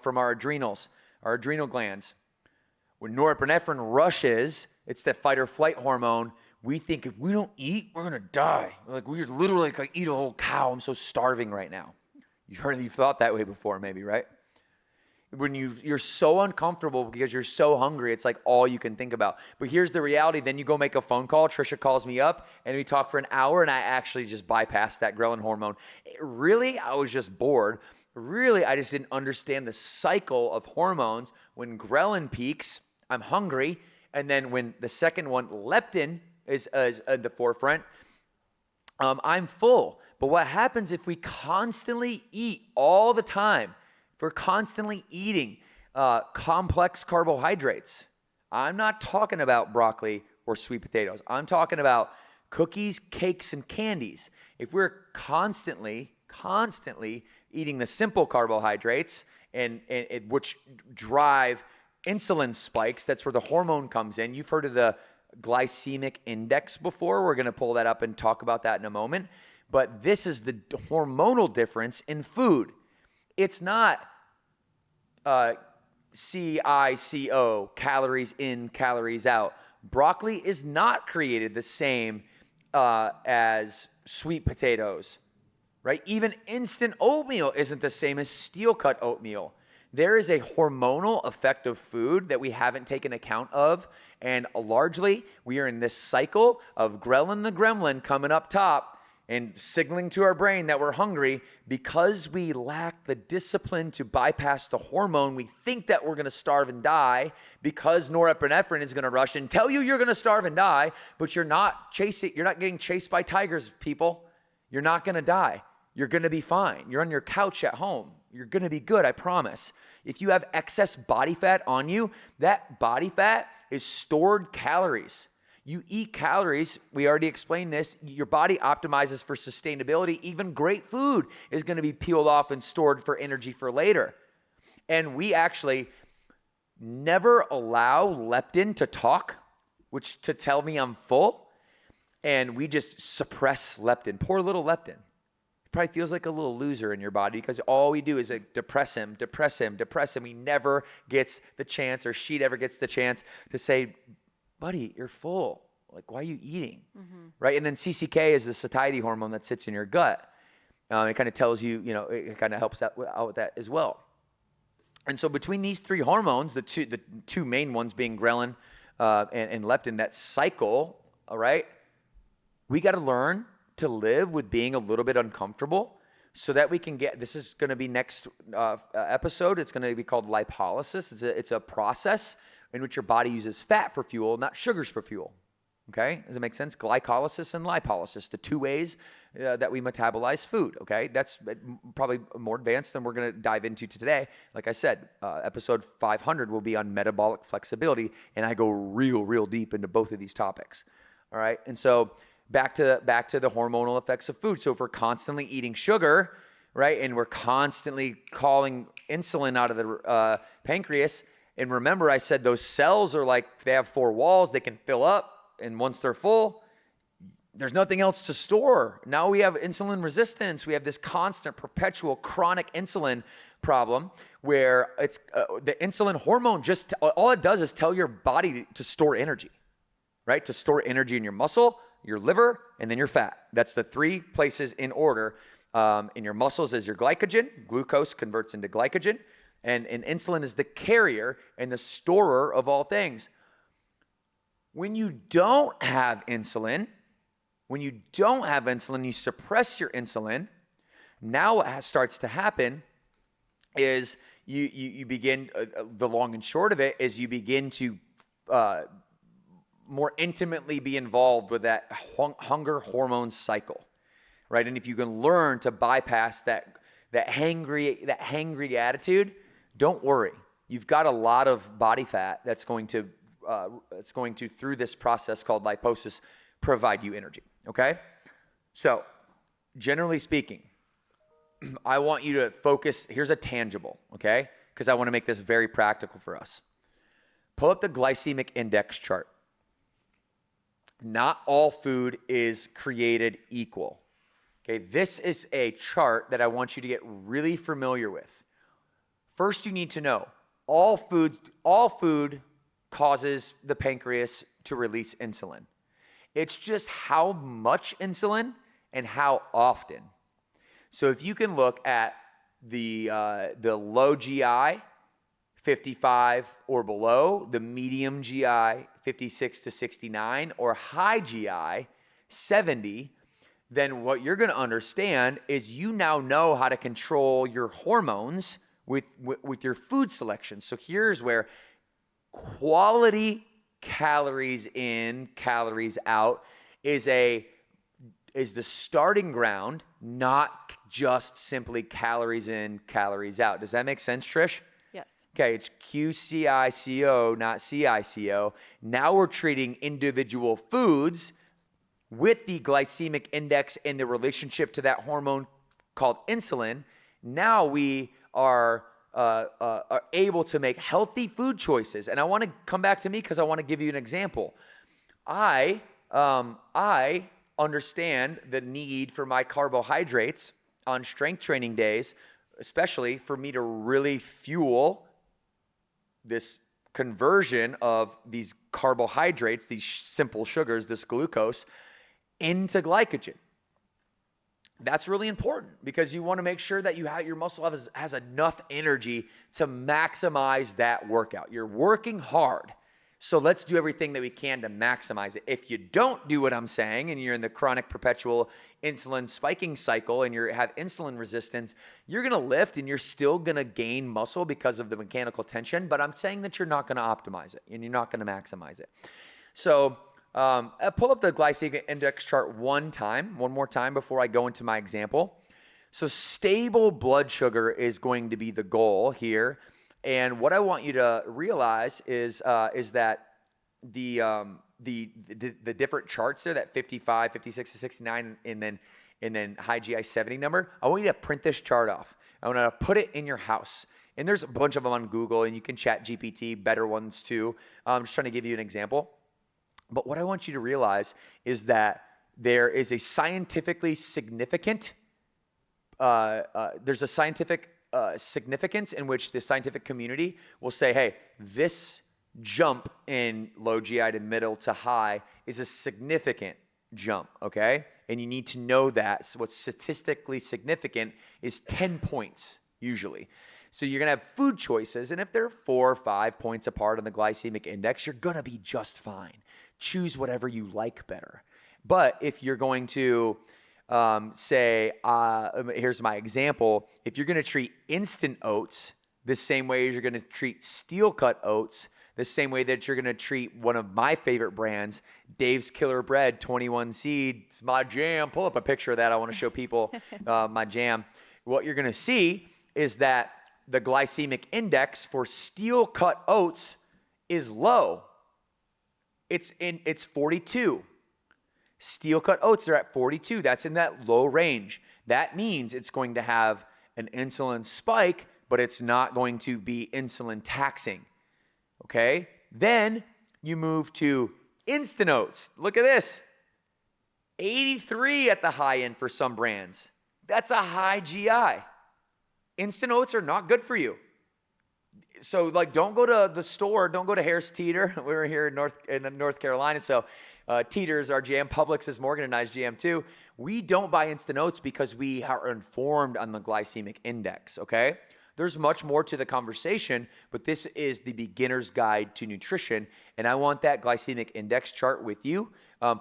from our adrenal glands. When norepinephrine rushes, it's that fight or flight hormone. We think if we don't eat, we're gonna die. Like we literally like eat a whole cow. I'm so starving right now. You've thought that way before, maybe, right? When you're so uncomfortable because you're so hungry, it's like all you can think about. But here's the reality. Then you go make a phone call. Trisha calls me up, and we talk for an hour, and I actually just bypassed that ghrelin hormone. Really, I was just bored. Really, I just didn't understand the cycle of hormones. When ghrelin peaks, I'm hungry. And then when the second one, leptin, is at the forefront, I'm full. But what happens if we constantly eat all the time? If we're constantly eating complex carbohydrates. I'm not talking about broccoli or sweet potatoes. I'm talking about cookies, cakes, and candies. If we're constantly eating the simple carbohydrates and which drive insulin spikes, that's where the hormone comes in. You've heard of the glycemic index before. We're going to pull that up and talk about that in a moment. But this is the hormonal difference in food. It's not CICO, calories in, calories out. Broccoli is not created the same as sweet potatoes, right? Even instant oatmeal isn't the same as steel-cut oatmeal. There is a hormonal effect of food that we haven't taken account of, and largely we are in this cycle of ghrelin the gremlin coming up top and signaling to our brain that we're hungry. Because we lack the discipline to bypass the hormone, we think that we're going to starve and die because norepinephrine is going to rush and tell you you're going to starve and die, but you're not getting chased by tigers, people. You're not going to die. You're going to be fine. You're on your couch at home. You're going to be good, I promise. If you have excess body fat on you, that body fat is stored calories. You eat calories. We already explained this. Your body optimizes for sustainability. Even great food is going to be peeled off and stored for energy for later. And we actually never allow leptin to talk, which to tell me I'm full. And we just suppress leptin. Poor little leptin. Probably feels like a little loser in your body because all we do is depress him. He never gets the chance, or she never gets the chance to say, buddy, you're full. Like, why are you eating? Right? And then CCK is the satiety hormone that sits in your gut. It kind of tells you, it kind of helps out with that as well. And so between these three hormones, the two main ones being ghrelin and leptin, that cycle, all right, we got to learn to live with being a little bit uncomfortable so that we can get, this is going to be next episode. It's going to be called lipolysis. It's a process in which your body uses fat for fuel, not sugars for fuel. Okay? Does it make sense? Glycolysis and lipolysis, the two ways that we metabolize food. Okay? That's probably more advanced than we're going to dive into today. Like I said, episode 500 will be on metabolic flexibility, and I go real deep into both of these topics. All right? And so back to the hormonal effects of food. So if we're constantly eating sugar, right, and we're constantly calling insulin out of the pancreas, and remember I said those cells are like, they have four walls, they can fill up, and once they're full, there's nothing else to store. Now we have insulin resistance. We have this constant, perpetual, chronic insulin problem where it's the insulin hormone just, all it does is tell your body to store energy, right? To store energy in your muscle, your liver, and then your fat. That's the three places in order. In your muscles is your glycogen. Glucose converts into glycogen. And insulin is the carrier and the storer of all things. When you don't have insulin, you suppress your insulin. Now what starts to happen is you begin, the long and short of it is you begin to more intimately be involved with that hunger hormone cycle, right? And if you can learn to bypass that hangry attitude, don't worry. You've got a lot of body fat that's going to through this process called lipolysis provide you energy. Okay, so generally speaking, I want you to focus. Here's a tangible, okay, because I want to make this very practical for us. Pull up the glycemic index chart. Not all food is created equal. Okay, this is a chart that I want you to get really familiar with. First, you need to know all food causes the pancreas to release insulin. It's just how much insulin and how often. So if you can look at the low GI, 55 or below, the medium GI, 56 to 69, or high GI, 70, then what you're going to understand is you now know how to control your hormones with your food selection. So here's where quality calories in, calories out is a the starting ground, not just simply calories in, calories out. Does that make sense, Trish? Yes. Okay, it's QCICO, not CICO. Now we're treating individual foods with the glycemic index and the relationship to that hormone called insulin. Now we are able to make healthy food choices. And I want to come back to me because I want to give you an example. I understand the need for my carbohydrates on strength training days, especially for me to really fuel this conversion of these carbohydrates, these simple sugars, this glucose, into glycogen. That's really important because you want to make sure that your muscle has enough energy to maximize that workout. You're working hard, so let's do everything that we can to maximize it. If you don't do what I'm saying and you're in the chronic perpetual insulin spiking cycle and you have insulin resistance, you're going to lift and you're still going to gain muscle because of the mechanical tension, but I'm saying that you're not going to optimize it and you're not going to maximize it. So pull up the glycemic index chart one more time before I go into my example. So stable blood sugar is going to be the goal here. And what I want you to realize is that the different charts there, that 55, 56 to 69, and then high GI 70 number, I want you to print this chart off. I want to put it in your house. And there's a bunch of them on Google, and you can chat GPT, better ones too. I'm just trying to give you an example. But what I want you to realize is that there is a scientifically significant, there's a scientific significance in which the scientific community will say, hey, this jump in low GI to middle to high is a significant jump, okay? And you need to know that. So what's statistically significant is 10 points usually. So you're going to have food choices, and if they're 4 or 5 points apart on the glycemic index, you're going to be just fine. Choose whatever you like better. But if you're going to say, here's my example, if you're going to treat instant oats the same way as you're going to treat steel cut oats, the same way that you're going to treat one of my favorite brands, Dave's Killer Bread 21 Seed, it's my jam. Pull up a picture of that. I want to show people my jam. What you're going to see is that the glycemic index for steel cut oats is low. It's 42. Steel cut oats are at 42. That's in that low range. That means it's going to have an insulin spike, but it's not going to be insulin taxing. Okay? Then you move to instant oats. Look at this. 83 at the high end for some brands. That's a high GI. Instant oats are not good for you. So don't go to the store. Don't go to Harris Teeter. We were here in North Carolina. So Teeter's our jam. Publix is more organized jam too. We don't buy instant oats because we are informed on the glycemic index, okay? There's much more to the conversation, but this is the beginner's guide to nutrition, and I want that glycemic index chart with you.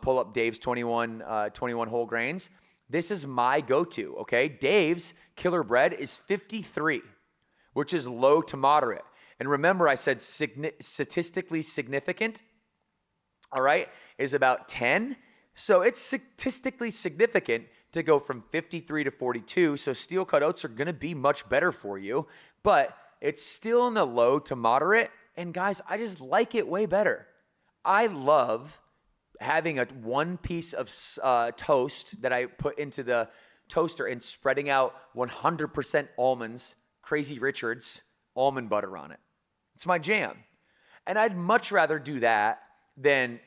Pull up Dave's 21 whole grains. This is my go-to, okay? Dave's Killer Bread is 53, which is low to moderate. And remember, I said statistically significant, all right, is about 10. So it's statistically significant to go from 53 to 42. So steel cut oats are going to be much better for you, but it's still in the low to moderate. And guys, I just like it way better. I love having one piece of toast that I put into the toaster and spreading out 100% almonds, Crazy Richard's almond butter on it. It's my jam. And I'd much rather do that than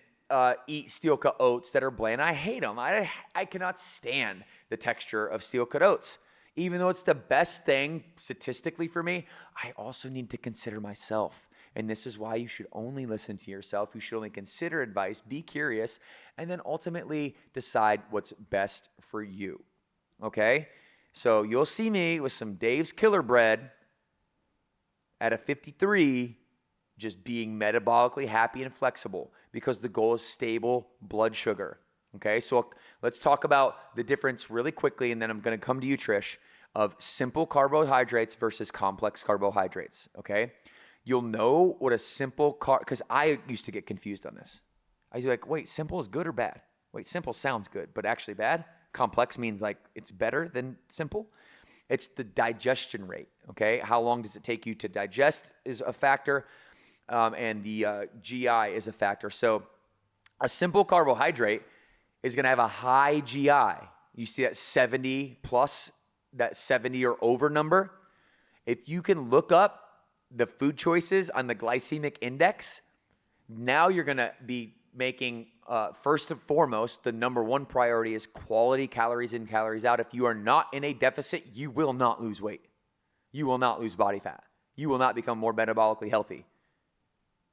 eat steel cut oats that are bland. I hate them. I cannot stand the texture of steel cut oats. Even though it's the best thing statistically for me, I also need to consider myself. And this is why you should only listen to yourself. You should only consider advice, be curious, and then ultimately decide what's best for you. Okay? So you'll see me with some Dave's Killer Bread at a 53, just being metabolically happy and flexible because the goal is stable blood sugar. Okay, so let's talk about the difference really quickly, and then I'm going to come to you, Trish, of simple carbohydrates versus complex carbohydrates. Okay, you'll know what a simple because I used to get confused on this. I was like, wait, simple is good or bad? Wait, simple sounds good, but actually bad. Complex means like it's better than simple. It's the digestion rate, okay? How long does it take you to digest is a factor, and the GI is a factor. So a simple carbohydrate is going to have a high GI. You see that 70 plus, that 70 or over number? If you can look up the food choices on the glycemic index, now you're going to be making, first and foremost, the number one priority is quality calories in, calories out. If you are not in a deficit, you will not lose weight. You will not lose body fat. You will not become more metabolically healthy.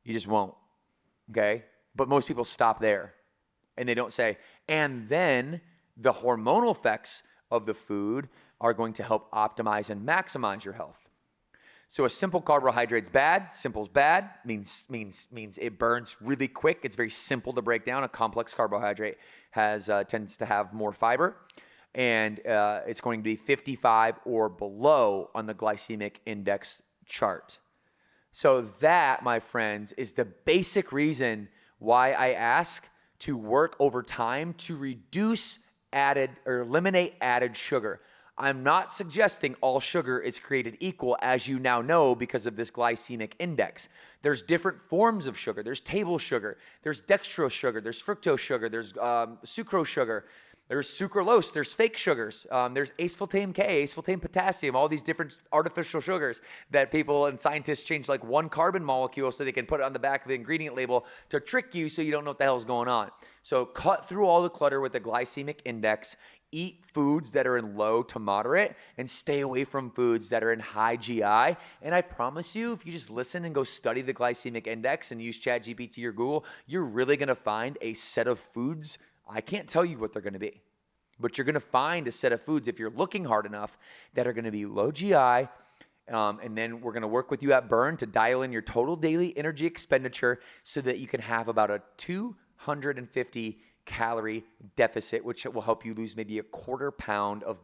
You just won't, okay? But most people stop there, and they don't say, and then the hormonal effects of the food are going to help optimize and maximize your health. So a simple carbohydrate's bad. Simple's bad means it burns really quick. It's very simple to break down. A complex carbohydrate tends to have more fiber, and it's going to be 55 or below on the glycemic index chart. So that, my friends, is the basic reason why I ask to work over time to reduce added or eliminate added sugar. I'm not suggesting all sugar is created equal, as you now know, because of this glycemic index. There's different forms of sugar. There's table sugar. There's dextrose sugar. There's fructose sugar. There's sucrose sugar. There's sucralose. There's fake sugars. There's aspartame K, aspartame potassium, all these different artificial sugars that people and scientists change like one carbon molecule so they can put it on the back of the ingredient label to trick you so you don't know what the hell's going on. So cut through all the clutter with the glycemic index. Eat foods that are in low to moderate and stay away from foods that are in high GI. And I promise you, if you just listen and go study the glycemic index and use ChatGPT or Google, you're really going to find a set of foods. I can't tell you what they're going to be, but you're going to find a set of foods, if you're looking hard enough, that are going to be low GI. And then we're going to work with you at Burn to dial in your total daily energy expenditure so that you can have about a 250 calorie deficit, which will help you lose maybe a quarter pound of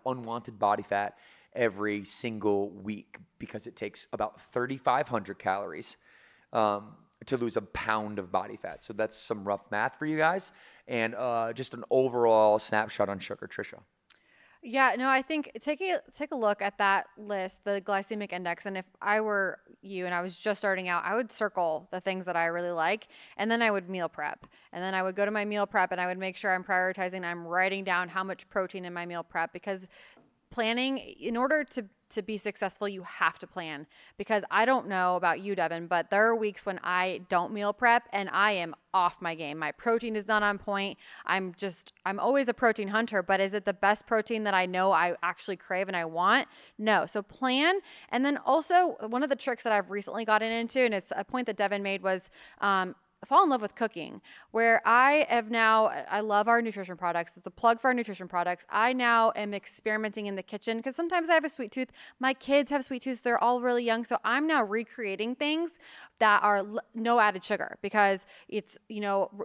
unwanted body fat every single week, because it takes about 3,500 calories to lose a pound of body fat. So that's some rough math for you guys, and just an overall snapshot on sugar. Trisha. Yeah, no, I think take a look at that list, the glycemic index. And if I were you and I was just starting out, I would circle the things that I really like, and then I would meal prep. And then I would go to my meal prep and I would make sure I'm prioritizing, I'm writing down how much protein in my meal prep, because planning, in order to be successful, you have to plan. Because I don't know about you, Devin, but there are weeks when I don't meal prep and I am off my game. My protein is not on point. I'm always a protein hunter, but is it the best protein that I know I actually crave and I want? No. So plan. And then also, one of the tricks that I've recently gotten into, and it's a point that Devin made, was fall in love with cooking, where I love our nutrition products. It's a plug for our nutrition products. I now am experimenting in the kitchen, because sometimes I have a sweet tooth. My kids have sweet tooths. They're all really young. So I'm now recreating things that are no added sugar, because it's,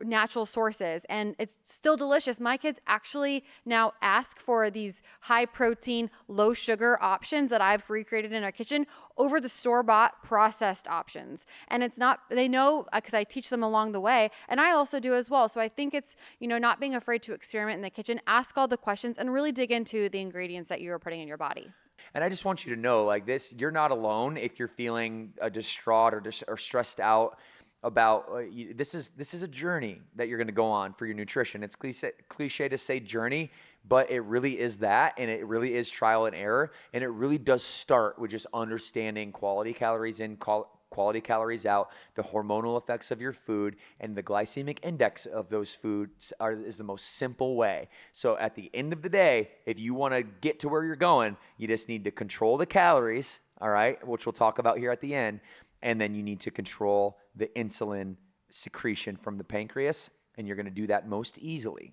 natural sources and it's still delicious. My kids actually now ask for these high protein, low sugar options that I've recreated in our kitchen over the store-bought processed options. And it's not, they know, because I teach them along the way, and I also do as well. So I think it's, not being afraid to experiment in the kitchen, ask all the questions, and really dig into the ingredients that you are putting in your body. And I just want you to know, like this, you're not alone if you're feeling distraught or stressed out about this is a journey that you're going to go on for your nutrition. It's cliche to say journey, but it really is that, and it really is trial and error, and it really does start with just understanding quality calories in, quality calories out, the hormonal effects of your food, and the glycemic index of those foods is the most simple way. So at the end of the day, if you want to get to where you're going, you just need to control the calories, all right, which we'll talk about here at the end, and then you need to control the insulin secretion from the pancreas, and you're going to do that most easily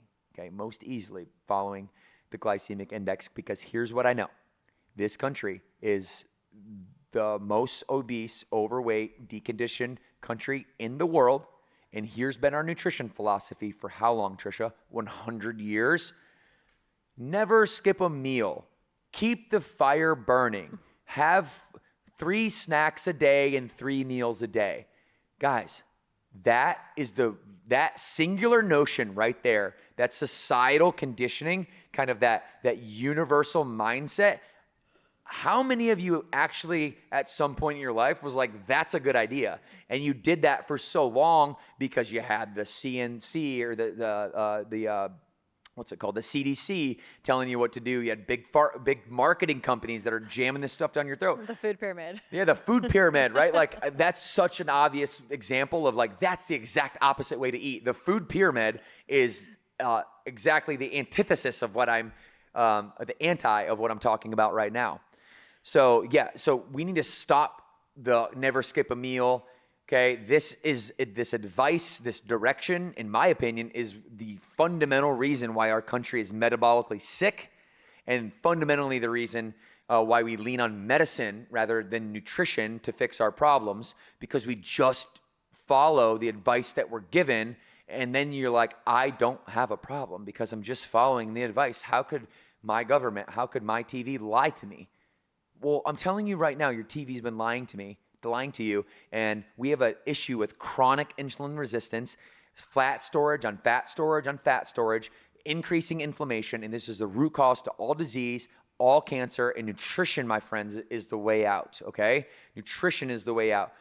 following the glycemic index, because here's what I know. This country is the most obese, overweight, deconditioned country in the world, and here's been our nutrition philosophy for how long, Trisha? 100 years. Never skip a meal. Keep the fire burning. Have 3 snacks a day and 3 meals a day. Guys, that singular notion right there, that societal conditioning, kind of that universal mindset. How many of you actually at some point in your life was like, that's a good idea? And you did that for so long because you had the CNC or the what's it called? The CDC telling you what to do. You had big marketing companies that are jamming this stuff down your throat. The food pyramid. Yeah, the food pyramid, right? Like that's such an obvious example of like, that's the exact opposite way to eat. The food pyramid is exactly the antithesis of what the anti of what I'm talking about right now. So yeah, so we need to stop the never skip a meal. Okay, this advice, this direction, in my opinion, is the fundamental reason why our country is metabolically sick, and fundamentally the reason why we lean on medicine rather than nutrition to fix our problems, because we just follow the advice that we're given, and then you're like, I don't have a problem because I'm just following the advice. How could my government, how could my TV lie to me? Well, I'm telling you right now, your TV's been lying to you, and we have an issue with chronic insulin resistance, fat storage on fat storage on fat storage, increasing inflammation, and this is the root cause to all disease, all cancer, and nutrition, my friends, is the way out, okay? Nutrition is the way out,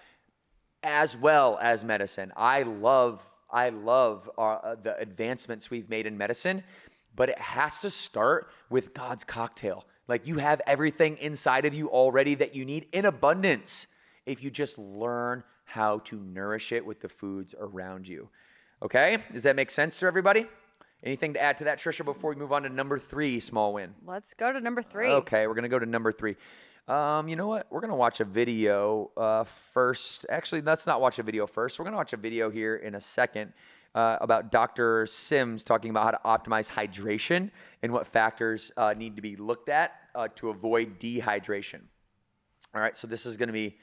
as well as medicine. I love the advancements we've made in medicine, but it has to start with God's cocktail. Like, you have everything inside of you already that you need in abundance if you just learn how to nourish it with the foods around you. Okay? Does that make sense to everybody? Anything to add to that, Trisha, before we move on to number 3, small win? Let's go to number 3. Okay, we're going to go to number 3. You know what? We're going to watch a video first. Actually, let's not watch a video first. We're going to watch a video here in a second about Dr. Sims talking about how to optimize hydration and what factors need to be looked at to avoid dehydration. All right, so this is going to be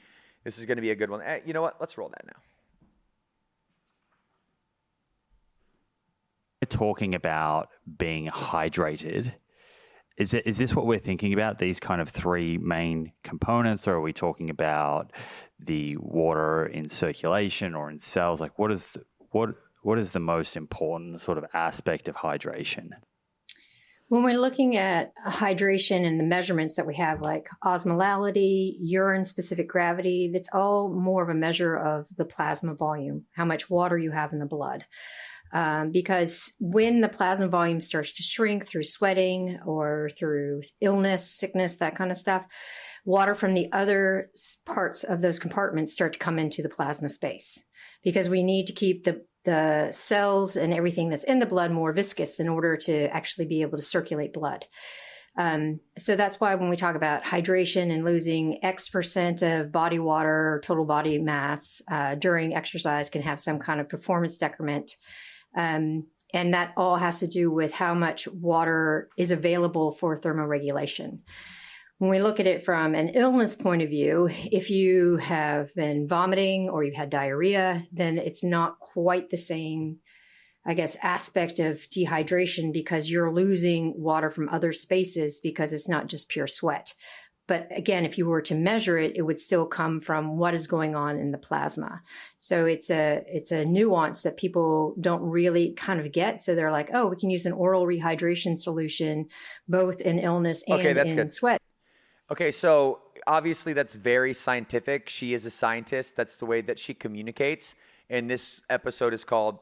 a good one. You know what? Let's roll that now. We're talking about being hydrated. Is this what we're thinking about? These kind of 3 main components, or are we talking about the water in circulation or in cells? Like, what is the most important sort of aspect of hydration? When we're looking at hydration and the measurements that we have, like osmolality, urine-specific gravity, that's all more of a measure of the plasma volume, how much water you have in the blood. Because when the plasma volume starts to shrink through sweating or through illness, sickness, that kind of stuff, water from the other parts of those compartments start to come into the plasma space, because we need to keep the cells and everything that's in the blood more viscous in order to actually be able to circulate blood. So that's why when we talk about hydration and losing X% of body water or total body mass during exercise can have some kind of performance decrement. And that all has to do with how much water is available for thermoregulation. When we look at it from an illness point of view, if you have been vomiting or you've had diarrhea, then it's not quite the same, I guess, aspect of dehydration, because you're losing water from other spaces because it's not just pure sweat. But again, if you were to measure it, it would still come from what is going on in the plasma. So it's a nuance that people don't really kind of get. So they're like, oh, we can use an oral rehydration solution, both in illness and in sweat. Okay, so obviously that's very scientific. She is a scientist. That's the way that she communicates. And this episode is called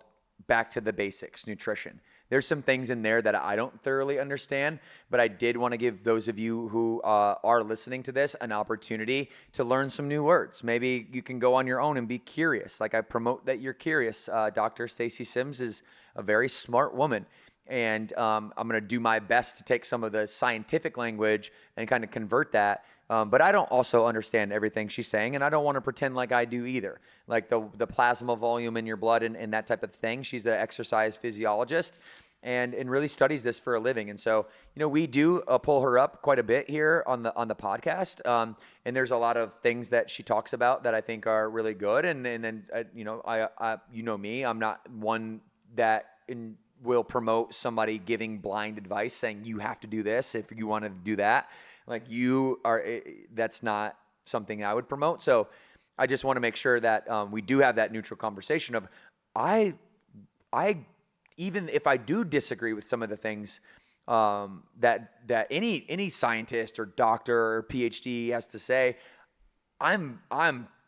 Back to the Basics, Nutrition. There's some things in there that I don't thoroughly understand, but I did want to give those of you who are listening to this an opportunity to learn some new words. Maybe you can go on your own and be curious. Like, I promote that you're curious. Dr. Stacy Sims is a very smart woman. And I'm going to do my best to take some of the scientific language and kind of convert that. But I don't also understand everything she's saying, and I don't want to pretend like I do either. Like the plasma volume in your blood and that type of thing. She's an exercise physiologist and really studies this for a living. And so, we do pull her up quite a bit here on the podcast. And there's a lot of things that she talks about that I think are really good. And then, I me, I'm not one that will promote somebody giving blind advice saying you have to do this if you want to do that. Like, that's not something I would promote. So I just want to make sure that we do have that neutral conversation of I even if I do disagree with some of the things that any scientist or doctor or PhD has to say, I'm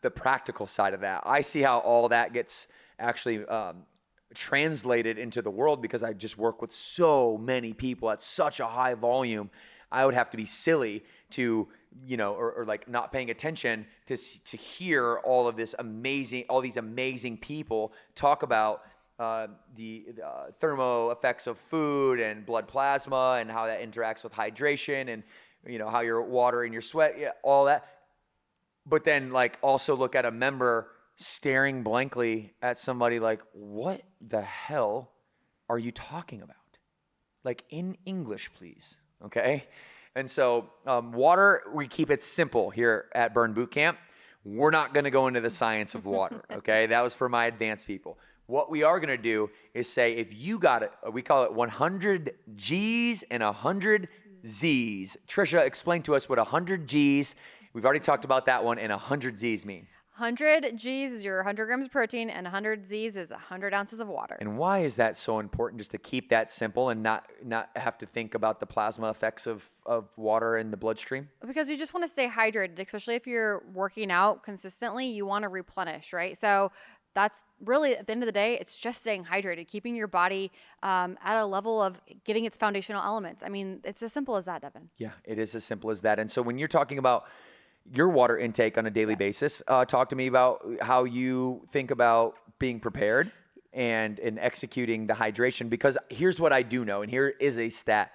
the practical side of that. I see how all that gets actually translated into the world because I just work with so many people at such a high volume. I would have to be silly to, or like not paying attention to hear all these amazing people talk about the thermo effects of food and blood plasma and how that interacts with hydration and, how your water and your sweat, all that. But then like also look at a member staring blankly at somebody like, what the hell are you talking about? Like in English, please. Okay. And so water, we keep it simple here at Burn Boot Camp. We're not going to go into the science of water. Okay. That was for my advanced people. What we are going to do is say, if you got it, we call it 100 G's and 100 Z's. Trisha, explain to us what 100 G's, we've already talked about that one, and 100 Z's mean. 100 G's is your 100 grams of protein, and 100 Z's is 100 ounces of water. And why is that so important, just to keep that simple and not have to think about the plasma effects of water in the bloodstream? Because you just want to stay hydrated, especially if you're working out consistently, you want to replenish, right? So that's really, at the end of the day, it's just staying hydrated, keeping your body at a level of getting its foundational elements. I mean, it's as simple as that, Devin. Yeah, it is as simple as that. And so when you're talking about your water intake on a daily basis, talk to me about how you think about being prepared and executing the hydration, because here's what I do know, and here is a stat.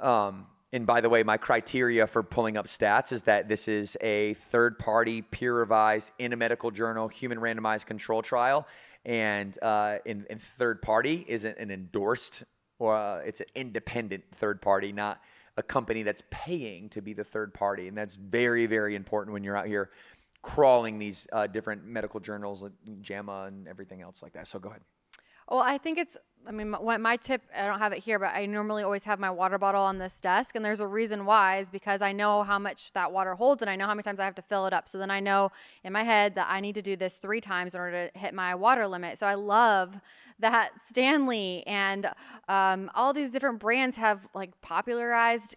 And by the way, my criteria for pulling up stats is that this is a third-party, peer-revised, in a medical journal, human randomized control trial, and in third party isn't an endorsed, or it's an independent third party, not a company that's paying to be the third party. And that's very, very important when you're out here crawling these different medical journals like JAMA and everything else like that. So go ahead. Well, I think my tip, I don't have it here, but I normally always have my water bottle on this desk. And there's a reason why, is because I know how much that water holds and I know how many times I have to fill it up. So then I know in my head that I need to do this 3 times in order to hit my water limit. So I love that Stanley and all these different brands have like popularized,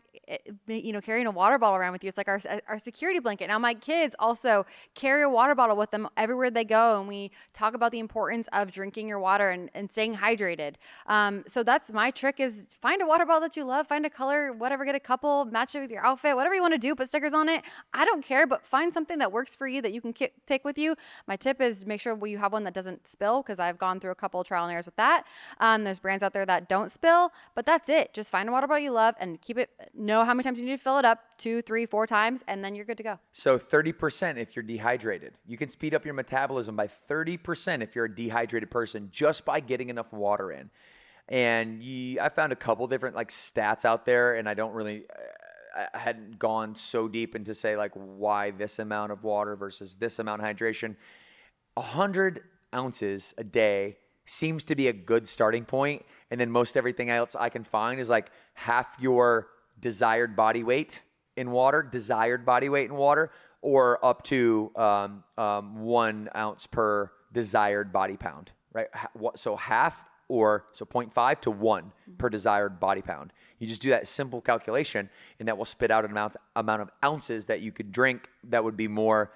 carrying a water bottle around with you. It's like our security blanket. Now my kids also carry a water bottle with them everywhere they go. And we talk about the importance of drinking your water and staying hydrated. So that's my trick, is find a water bottle that you love, find a color, whatever, get a couple, match it with your outfit, whatever you want to do, put stickers on it. I don't care, but find something that works for you that you can take with you. My tip is make sure you have one that doesn't spill, because I've gone through a couple of trial and errors with that. There's brands out there that don't spill, but that's it. Just find a water bottle you love and keep it, know how many times you need to fill it up, 2, 3, 4 times, and then you're good to go. So 30% if you're dehydrated. You can speed up your metabolism by 30% if you're a dehydrated person, just by getting enough water in. And I found a couple different like stats out there, and I hadn't gone so deep into say like why this amount of water versus this amount of hydration. 100 ounces a day seems to be a good starting point. And then most everything else I can find is like half your desired body weight in water, or up to 1 ounce per desired body pound, right? So half, or so 0.5 to 1 per desired body pound. You just do that simple calculation, and that will spit out an amount of ounces that you could drink that would be more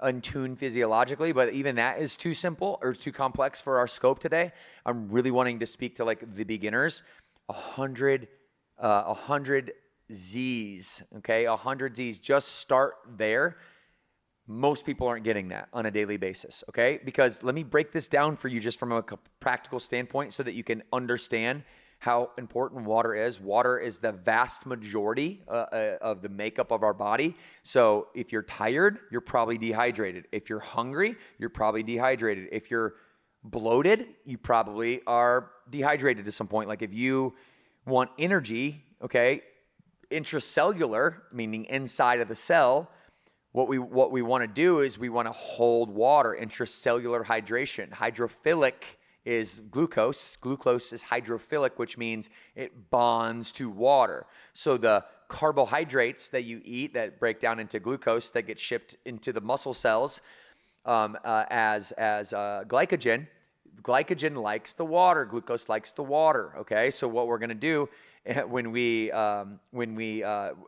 in tune physiologically. But even that is too simple or too complex for our scope today. I'm really wanting to speak to like the beginners. 100 Z's, okay? 100 Z's, just start there. Most people aren't getting that on a daily basis, okay? Because let me break this down for you just from a practical standpoint so that you can understand how important water is. Water is the vast majority of the makeup of our body. So if you're tired, you're probably dehydrated. If you're hungry, you're probably dehydrated. If you're bloated, you probably are dehydrated to some point. Like if you want energy, okay, intracellular, meaning inside of the cell, what we want to do is we want to hold water, intracellular hydration. Hydrophilic is glucose. Glucose is hydrophilic, which means it bonds to water. So the carbohydrates that you eat that break down into glucose that get shipped into the muscle cells as glycogen, glycogen likes the water, glucose likes the water. Okay, so what we're gonna do when we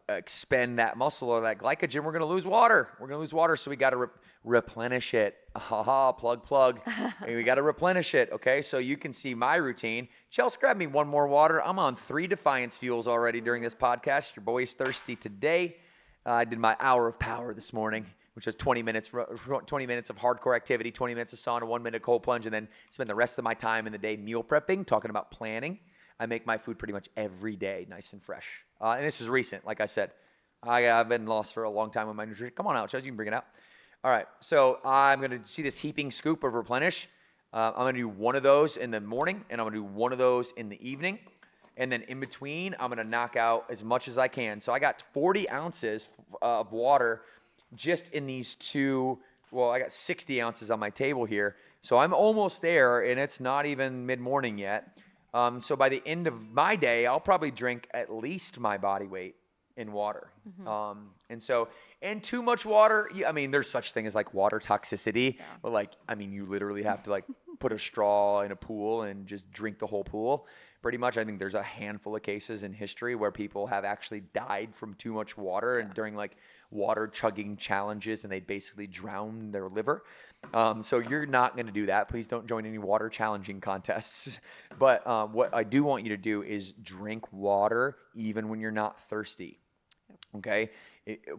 expend that muscle or that glycogen, we're gonna lose water. We're gonna lose water, so we got to replenish it. Plug. And we got to replenish it. Okay, so you can see my routine. Chelsea, grab me one more water. I'm on 3 Defiance fuels already during this podcast. Your boy's thirsty today. I did my hour of power this morning, which was 20 minutes of hardcore activity, 20 minutes of sauna, 1 minute cold plunge, and then spend the rest of my time in the day meal prepping, talking about planning. I make my food pretty much every day, nice and fresh. And this is recent, like I said. I've been lost for a long time with my nutrition. Come on out, Chelsea, you can bring it out. All right, so I'm going to see this heaping scoop of Replenish. I'm going to do one of those in the morning, and I'm going to do one of those in the evening. And then in between, I'm going to knock out as much as I can. So I got 40 ounces of water just in these two. Well, I got 60 ounces on my table here. So I'm almost there, and it's not even mid-morning yet. So by the end of my day, I'll probably drink at least my body weight in water. And too much water, I mean, there's such thing as like water toxicity, but like, I mean, you literally have to like put a straw in a pool and just drink the whole pool. Pretty much, I think there's a handful of cases in history where people have actually died from too much water and during like water chugging challenges, and they basically drown their liver. So you're not going to do that. Please don't join any water challenging contests. But what I do want you to do is drink water even when you're not thirsty. Okay?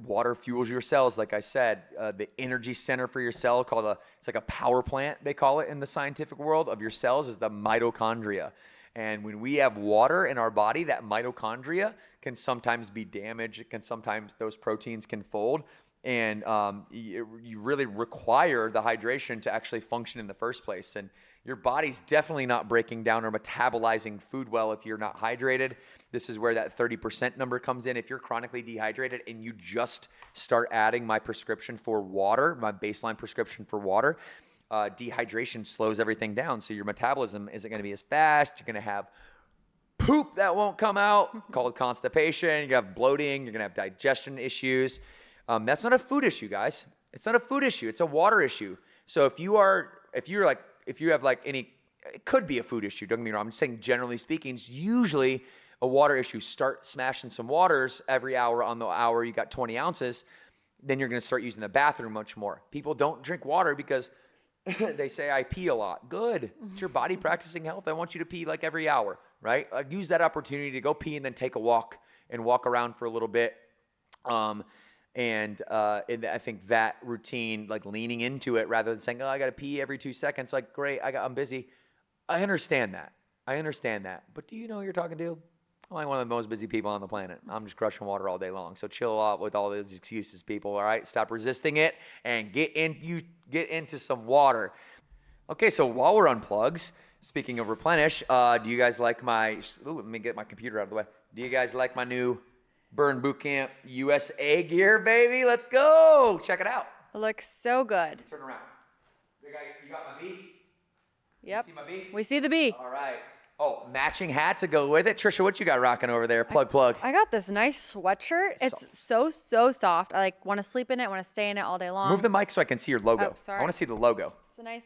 Water fuels your cells, like I said. The energy center for your cell, it's like a power plant, they call it in the scientific world, of your cells is the mitochondria. And when we have water in our body, that mitochondria can sometimes be damaged. Sometimes those proteins can fold. And you really require the hydration to actually function in the first place. And your body's definitely not breaking down or metabolizing food well if you're not hydrated. This is where that 30% number comes in. If you're chronically dehydrated and you just start adding my prescription for water, my baseline prescription for water, dehydration slows everything down. So your metabolism isn't going to be as fast. You're going to have poop that won't come out, called constipation. You have bloating. You're going to have digestion issues. That's not a food issue, guys. It's not a food issue. It's a water issue. So if you have like any, it could be a food issue. Don't get me wrong. I'm just saying, generally speaking, it's usually a water issue. Start smashing some waters every hour. On the hour you got 20 ounces, then you're going to start using the bathroom much more. People don't drink water because they say, I pee a lot. Good. It's your body practicing health. I want you to pee like every hour, right? Use that opportunity to go pee and then take a walk and walk around for a little bit. And I think that routine, like leaning into it rather than saying, oh, I got to pee every 2 seconds. Like, great, I'm busy. I understand that. But do you know who you're talking to? I'm like one of the most busy people on the planet. I'm just crushing water all day long. So chill out with all those excuses, people. All right, stop resisting it and get into some water. Okay, so while we're on plugs, speaking of Replenish, do you guys like my? Let me get my computer out of the way. Do you guys like my new Burn Bootcamp USA gear, baby? Let's go. Check it out. It looks so good. Turn around. You got my bee? Yep. You see my bee? We see the bee. All right. Oh, matching hat to go with it. Trisha, what you got rocking over there? Plug. I got this nice sweatshirt. It's so soft. I like want to sleep in it, want to stay in it all day long. Move the mic so I can see your logo. Oh, sorry. I want to see the logo. It's a nice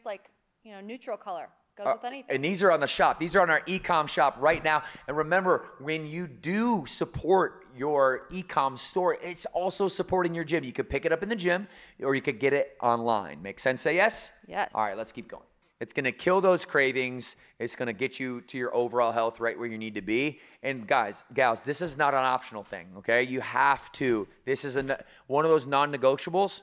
neutral color. Goes with anything. And these are on the shop. These are on our e-com shop right now. And remember, when you do support your e-com store, it's also supporting your gym. You could pick it up in the gym or you could get it online. Make sense? Say yes? Yes. All right, let's keep going. It's going to kill those cravings. It's going to get you to your overall health right where you need to be. And guys, gals, this is not an optional thing, okay? You have to. This is one of those non-negotiables.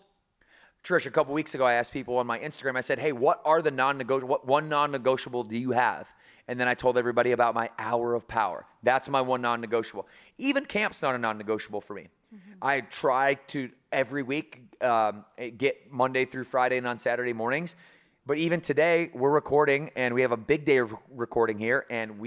Trish, a couple weeks ago, I asked people on my Instagram, I said, hey, what are the non-negotiable? What one non-negotiable do you have? And then I told everybody about my hour of power. That's my one non-negotiable. Even camp's not a non-negotiable for me. Mm-hmm. I try to every week get Monday through Friday and on Saturday mornings. But even today, we're recording, and we have a big day of recording here, and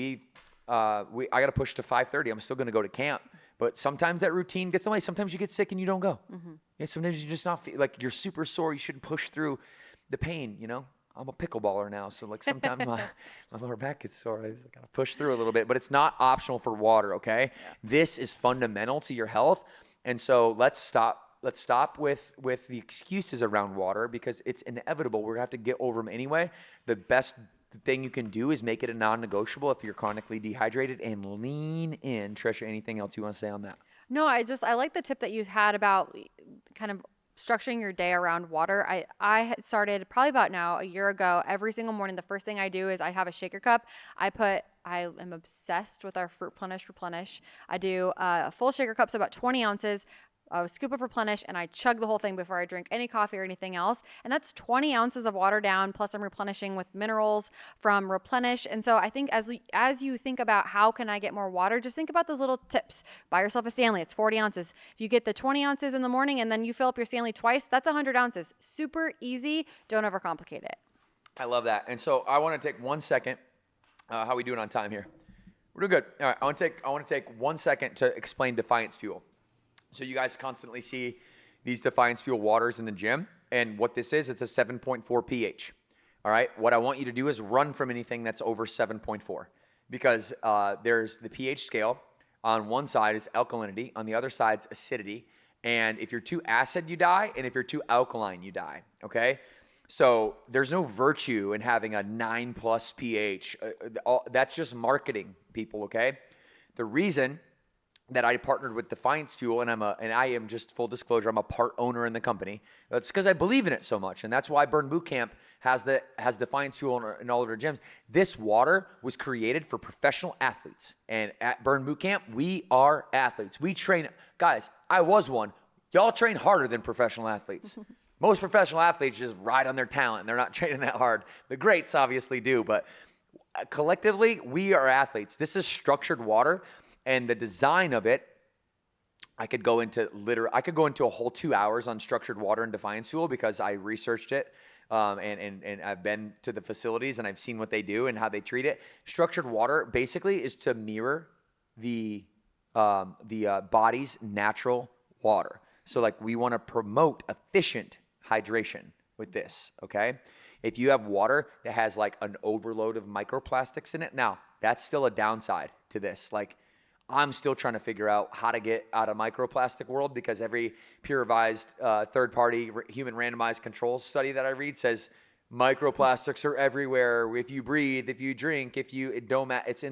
I got to push to 5:30. I'm still going to go to camp. But sometimes that routine gets away. Sometimes you get sick and you don't go. Mm-hmm. Yeah, sometimes you just not feel like you're super sore. You shouldn't push through the pain, you know? I'm a pickleballer now, so like sometimes my lower back gets sore. I just got to push through a little bit. But it's not optional for water, okay? Yeah. This is fundamental to your health. And so let's stop with the excuses around water because it's inevitable. We're going to have to get over them anyway. The best the thing you can do is make it a non-negotiable if you're chronically dehydrated, and lean in. Trisha, anything else you want to say on that? No, I like the tip that you had about kind of structuring your day around water. I had started probably about now a year ago. Every single morning, the first thing I do is I have a shaker cup. I am obsessed with our Fruit Replenish. I do a full shaker cup, so about 20 ounces. A scoop of Replenish, and I chug the whole thing before I drink any coffee or anything else. And that's 20 ounces of water down, plus I'm replenishing with minerals from Replenish. And so I think as you think about how can I get more water, just think about those little tips. Buy yourself a Stanley. It's 40 ounces. If you get the 20 ounces in the morning and then you fill up your Stanley twice, that's 100 ounces. Super easy. Don't overcomplicate it. I love that. And so I want to take 1 second. How are we doing on time here? We're doing good. All right. I want to take 1 second to explain Defiance Fuel. So you guys constantly see these Defiance Fuel waters in the gym. And what this is, it's a 7.4 pH. All right. What I want you to do is run from anything that's over 7.4, because there's the pH scale. On one side is alkalinity. On the other side is acidity. And if you're too acid, you die. And if you're too alkaline, you die. Okay. So there's no virtue in having a 9+ pH. That's just marketing, people. Okay. The reason that I partnered with Defiance Fuel, and I am just full disclosure, I'm a part owner in the company. That's because I believe in it so much, and that's why Burn Boot Camp has Defiance Fuel in all of their gyms. This water was created for professional athletes, and at Burn Boot Camp, we are athletes. We train, guys. I was one. Y'all train harder than professional athletes. Most professional athletes just ride on their talent, and they're not training that hard. The greats obviously do, but collectively, we are athletes. This is structured water. And the design of it, I could go into a whole 2 hours on structured water and Defiance Fuel, because I researched it, and I've been to the facilities and I've seen what they do and how they treat it. Structured water basically is to mirror the body's natural water. So like, we want to promote efficient hydration with this. Okay, if you have water that has like an overload of microplastics in it, now that's still a downside to this. Like, I'm still trying to figure out how to get out of microplastic world, because every peer-revised third-party human randomized control study that I read says microplastics are everywhere. If you breathe, if you drink, it don't matter. It's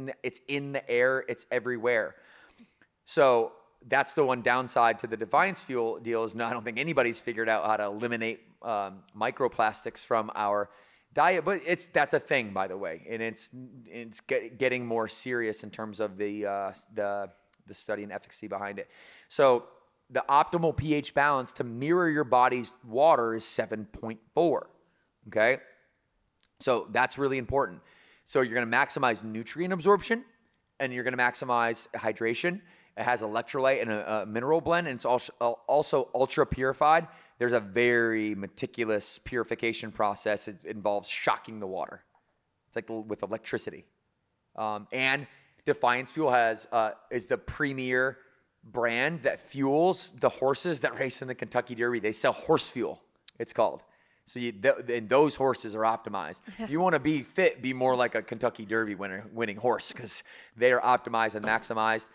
in the air. It's everywhere. So that's the one downside to the Defiance Fuel deal is I don't think anybody's figured out how to eliminate microplastics from our diet, but that's a thing, by the way, and it's getting more serious in terms of the study and efficacy behind it. So the optimal pH balance to mirror your body's water is 7.4. Okay, so that's really important. So you're going to maximize nutrient absorption, and you're going to maximize hydration. It has electrolyte and a mineral blend, and it's also ultra purified. There's a very meticulous purification process. It involves shocking the water. It's like with electricity. And Defiance Fuel is the premier brand that fuels the horses that race in the Kentucky Derby. They sell horse fuel, it's called. So and those horses are optimized. If you want to be fit, be more like a Kentucky Derby winning horse, because they are optimized and maximized.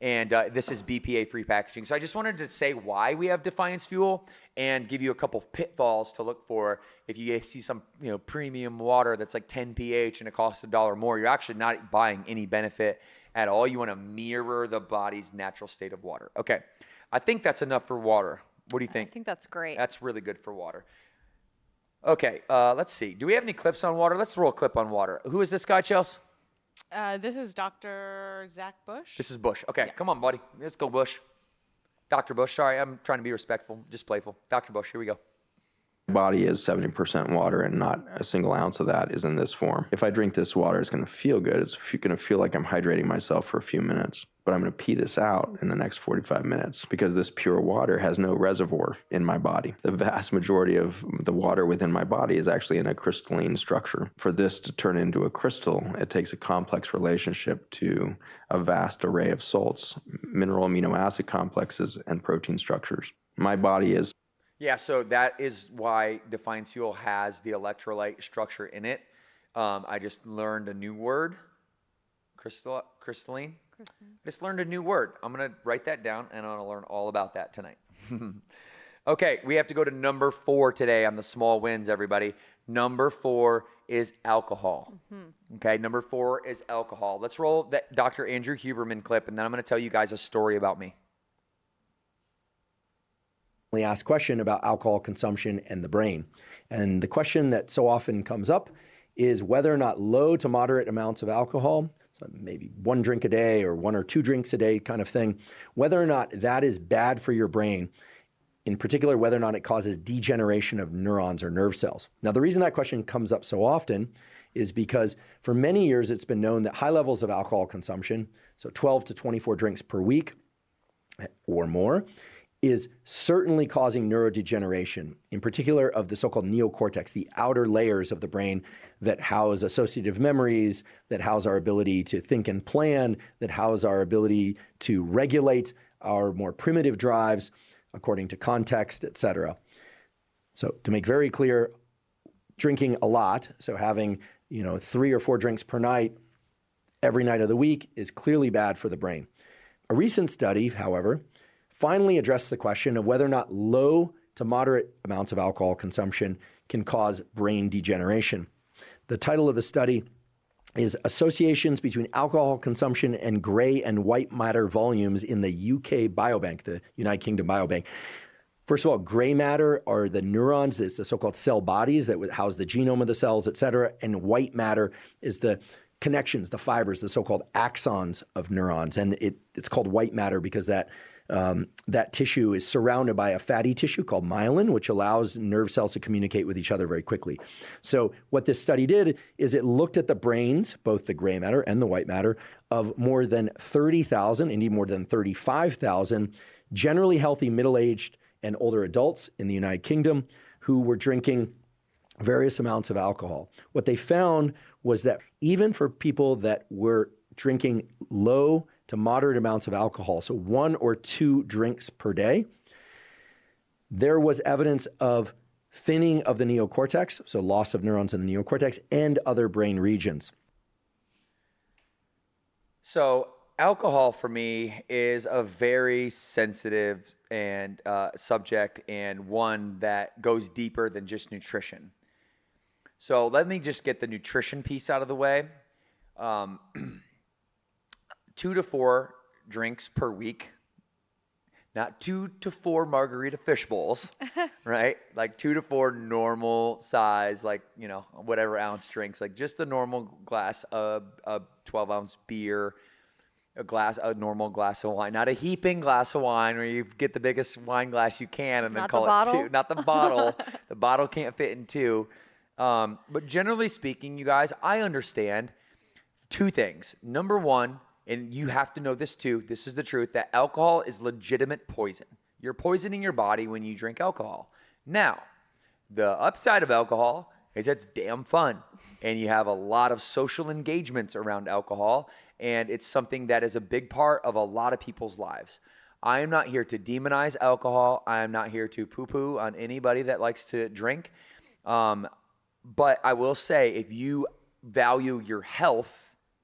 And this is BPA-free packaging. So I just wanted to say why we have Defiance Fuel and give you a couple pitfalls to look for. If you see some premium water that's like 10 pH and it costs $1 more, you're actually not buying any benefit at all. You want to mirror the body's natural state of water. Okay, I think that's enough for water. What do you think? I think that's great. That's really good for water. Okay, let's see. Do we have any clips on water? Let's roll a clip on water. Who is this guy, Chelsea? This is Dr. Zach Bush. This is Bush. Okay, Yeah. Come on, buddy. Let's go, Bush. Dr. Bush. Sorry, I'm trying to be respectful, just playful. Dr. Bush, here we go. Body is 70% water, and not a single ounce of that is in this form. If I drink this water, it's going to feel good. It's going to feel like I'm hydrating myself for a few minutes, but I'm going to pee this out in the next 45 minutes because this pure water has no reservoir in my body. The vast majority of the water within my body is actually in a crystalline structure. For this to turn into a crystal, it takes a complex relationship to a vast array of salts, mineral amino acid complexes, and protein structures. My body is Yeah, so that is why Defiance Fuel has the electrolyte structure in it. I just learned a new word, crystalline. I just learned a new word. I'm going to write that down, and I'm going to learn all about that tonight. Okay, we have to go to number 4 today on the small wins, everybody. Number 4 is alcohol. Okay, number 4 is alcohol. Let's roll that Dr. Andrew Huberman clip, and then I'm going to tell you guys a story about me. Asked question about alcohol consumption and the brain. And the question that so often comes up is whether or not low to moderate amounts of alcohol, so maybe 1 drink a day or 1 or 2 drinks a day kind of thing, whether or not that is bad for your brain, in particular, whether or not it causes degeneration of neurons or nerve cells. Now, the reason that question comes up so often is because for many years, it's been known that high levels of alcohol consumption, so 12 to 24 drinks per week or more, is certainly causing neurodegeneration, in particular of the so-called neocortex, the outer layers of the brain that house associative memories, that house our ability to think and plan, that house our ability to regulate our more primitive drives according to context, et cetera. So to make very clear, drinking a lot, so having 3 or 4 drinks per night every night of the week is clearly bad for the brain. A recent study, however, finally addressed the question of whether or not low to moderate amounts of alcohol consumption can cause brain degeneration. The title of the study is Associations Between Alcohol Consumption and Gray and White Matter Volumes in the UK Biobank, the United Kingdom Biobank. First of all, gray matter are the neurons, the so-called cell bodies that house the genome of the cells, et cetera, and white matter is the connections, the fibers, the so-called axons of neurons. And it's called white matter because that tissue is surrounded by a fatty tissue called myelin, which allows nerve cells to communicate with each other very quickly. So what this study did is it looked at the brains, both the gray matter and the white matter, of more than 30,000, indeed more than 35,000 generally healthy middle-aged and older adults in the United Kingdom who were drinking various amounts of alcohol. What they found was that even for people that were drinking low to moderate amounts of alcohol, so 1 or 2 drinks per day, there was evidence of thinning of the neocortex, so loss of neurons in the neocortex, and other brain regions. So alcohol for me is a very sensitive and subject, and one that goes deeper than just nutrition. So let me just get the nutrition piece out of the way. 2 to 4 drinks per week, not 2 to 4 margarita fish bowls, right? Like 2 to 4 normal size, like, whatever ounce drinks, like just a normal glass of 12-ounce beer, a normal glass of wine, not a heaping glass of wine where you get the biggest wine glass you can and then call it 2. Not the bottle. The bottle can't fit in 2. But generally speaking, you guys, I understand 2 things. Number 1, and you have to know this too, this is the truth, that alcohol is legitimate poison. You're poisoning your body when you drink alcohol. Now, the upside of alcohol is it's damn fun. And you have a lot of social engagements around alcohol. And it's something that is a big part of a lot of people's lives. I am not here to demonize alcohol. I am not here to poo-poo on anybody that likes to drink. But I will say, if you value your health,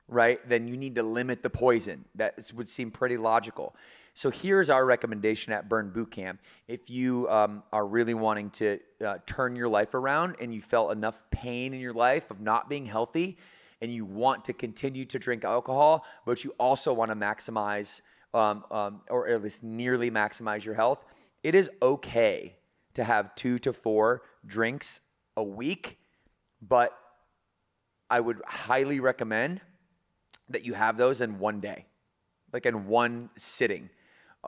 right, then you need to limit the poison. That would seem pretty logical. So here's our recommendation at Burn Bootcamp. If you are really wanting to turn your life around and you felt enough pain in your life of not being healthy and you want to continue to drink alcohol, but you also want to maximize or at least nearly maximize your health, it is okay to have 2 to 4 drinks a week, but I would highly recommend that you have those in one day, like in one sitting.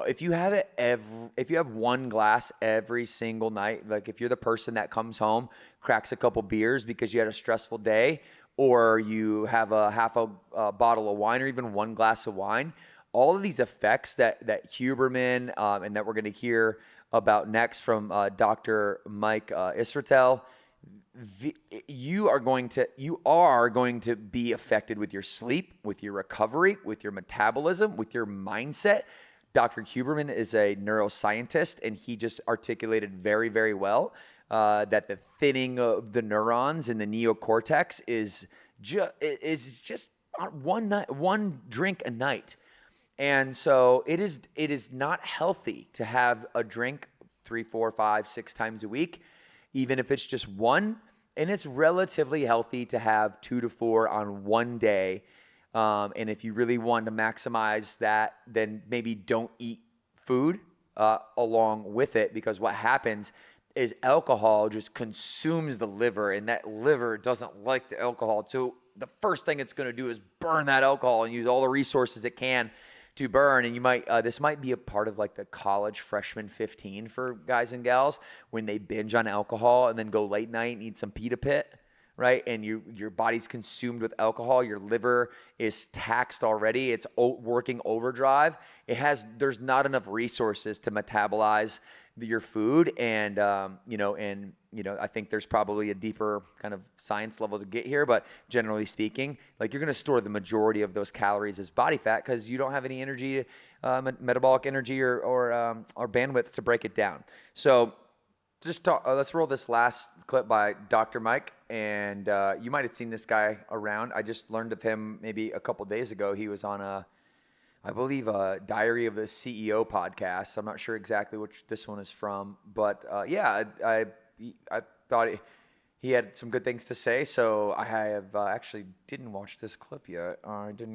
If you have if you have 1 glass every single night, like if you're the person that comes home, cracks a couple beers because you had a stressful day, or you have a half a bottle of wine or even 1 glass of wine, all of these effects that Huberman and that we're going to hear about next from Dr. Mike Israetel, you are going to be affected with your sleep, with your recovery, with your metabolism, with your mindset. Dr. Huberman is a neuroscientist, and he just articulated very, very well that the thinning of the neurons in the neocortex is just one drink a night. And so it is not healthy to have a drink 3, 4, 5, 6 times a week, even if it's just one. And it's relatively healthy to have 2 to 4 on one day. And if you really want to maximize that, then maybe don't eat food along with it, because what happens is alcohol just consumes the liver, and that liver doesn't like the alcohol. So the first thing it's going to do is burn that alcohol and use all the resources it can to burn. And you might, this might be a part of like the college freshman 15 for guys and gals when they binge on alcohol and then go late night and eat some pita pit, right? And your body's consumed with alcohol. Your liver is taxed already. It's working overdrive. There's not enough resources to metabolize your food. And, I think there's probably a deeper kind of science level to get here, but generally speaking, like, you're going to store the majority of those calories as body fat because you don't have any energy, metabolic energy or bandwidth to break it down. So let's roll this last clip by Dr. Mike. And you might have seen this guy around. I just learned of him maybe a couple days ago. He was on I believe a Diary of the CEO podcast. I'm not sure exactly which this one is from, but I thought he had some good things to say. So I have actually didn't watch this clip yet. I did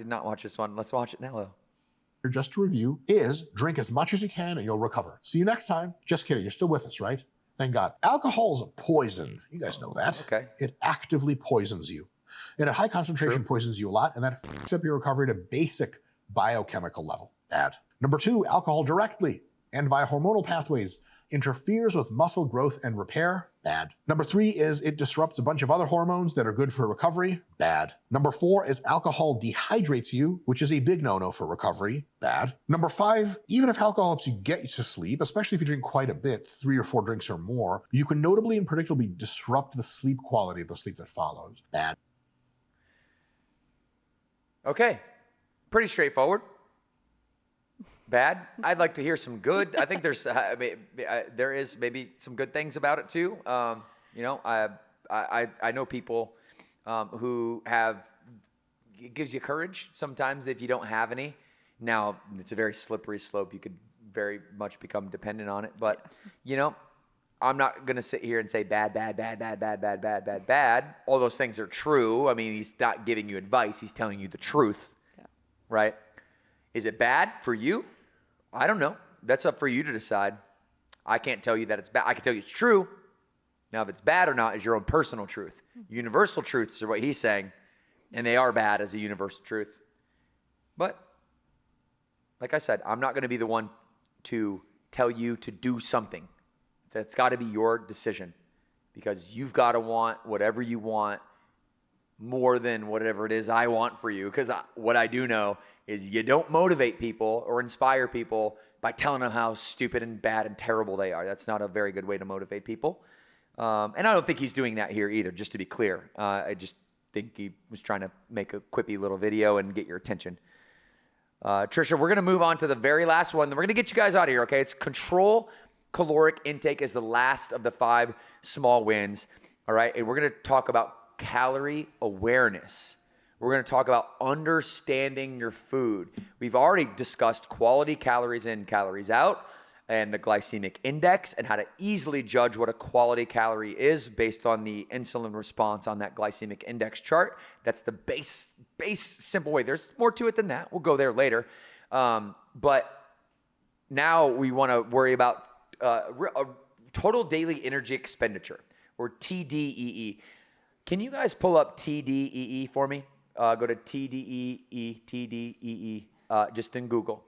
not watch this one. Let's watch it now, though. Just to review, is drink as much as you can and you'll recover. See you next time. Just kidding. You're still with us, right? Thank God. Alcohol is a poison. You guys know that. Okay. It actively poisons you. And at high concentration poisons you a lot, and that fucks up your recovery at a basic biochemical level. Bad. Number 2, alcohol directly and via hormonal pathways interferes with muscle growth and repair. Bad. Number 3 is it disrupts a bunch of other hormones that are good for recovery. Bad. Number 4 is alcohol dehydrates you, which is a big no-no for recovery. Bad. Number 5, even if alcohol helps you get to sleep, especially if you drink quite a bit, 3 or 4 drinks or more, you can notably and predictably disrupt the sleep quality of the sleep that follows. Bad. Okay. Pretty straightforward. Bad. I'd like to hear some good. I think there is maybe some good things about it too. I know people who it gives you courage sometimes if you don't have any. Now, it's a very slippery slope. You could very much become dependent on it. But, I'm not going to sit here and say bad. All those things are true. I mean, he's not giving you advice. He's telling you the truth. Right? Is it bad for you? I don't know. That's up for you to decide. I can't tell you that it's bad. I can tell you it's true. Now, if it's bad or not is your own personal truth. Universal truths are what he's saying, and they are bad as a universal truth. But, like I said, I'm not going to be the one to tell you to do something. That's got to be your decision, because you've got to want whatever you want more than whatever it is I want for you. Because what I do know is you don't motivate people or inspire people by telling them how stupid and bad and terrible they are. That's not a very good way to motivate people. And I don't think he's doing that here either, just to be clear. I just think he was trying to make a quippy little video and get your attention. Trisha, we're going to move on to the very last one. We're going to get you guys out of here, okay? It's control caloric intake is the last of the 5 small wins, all right? And we're going to talk about calorie awareness. We're going to talk about understanding your food. We've already discussed quality calories in, calories out, and the glycemic index, and how to easily judge what a quality calorie is based on the insulin response on that glycemic index chart. That's the base simple way. There's more to it than that. We'll go there later. But now we want to worry about total daily energy expenditure, or TDEE. Can you guys pull up TDEE for me? Go to TDEE, just in Google,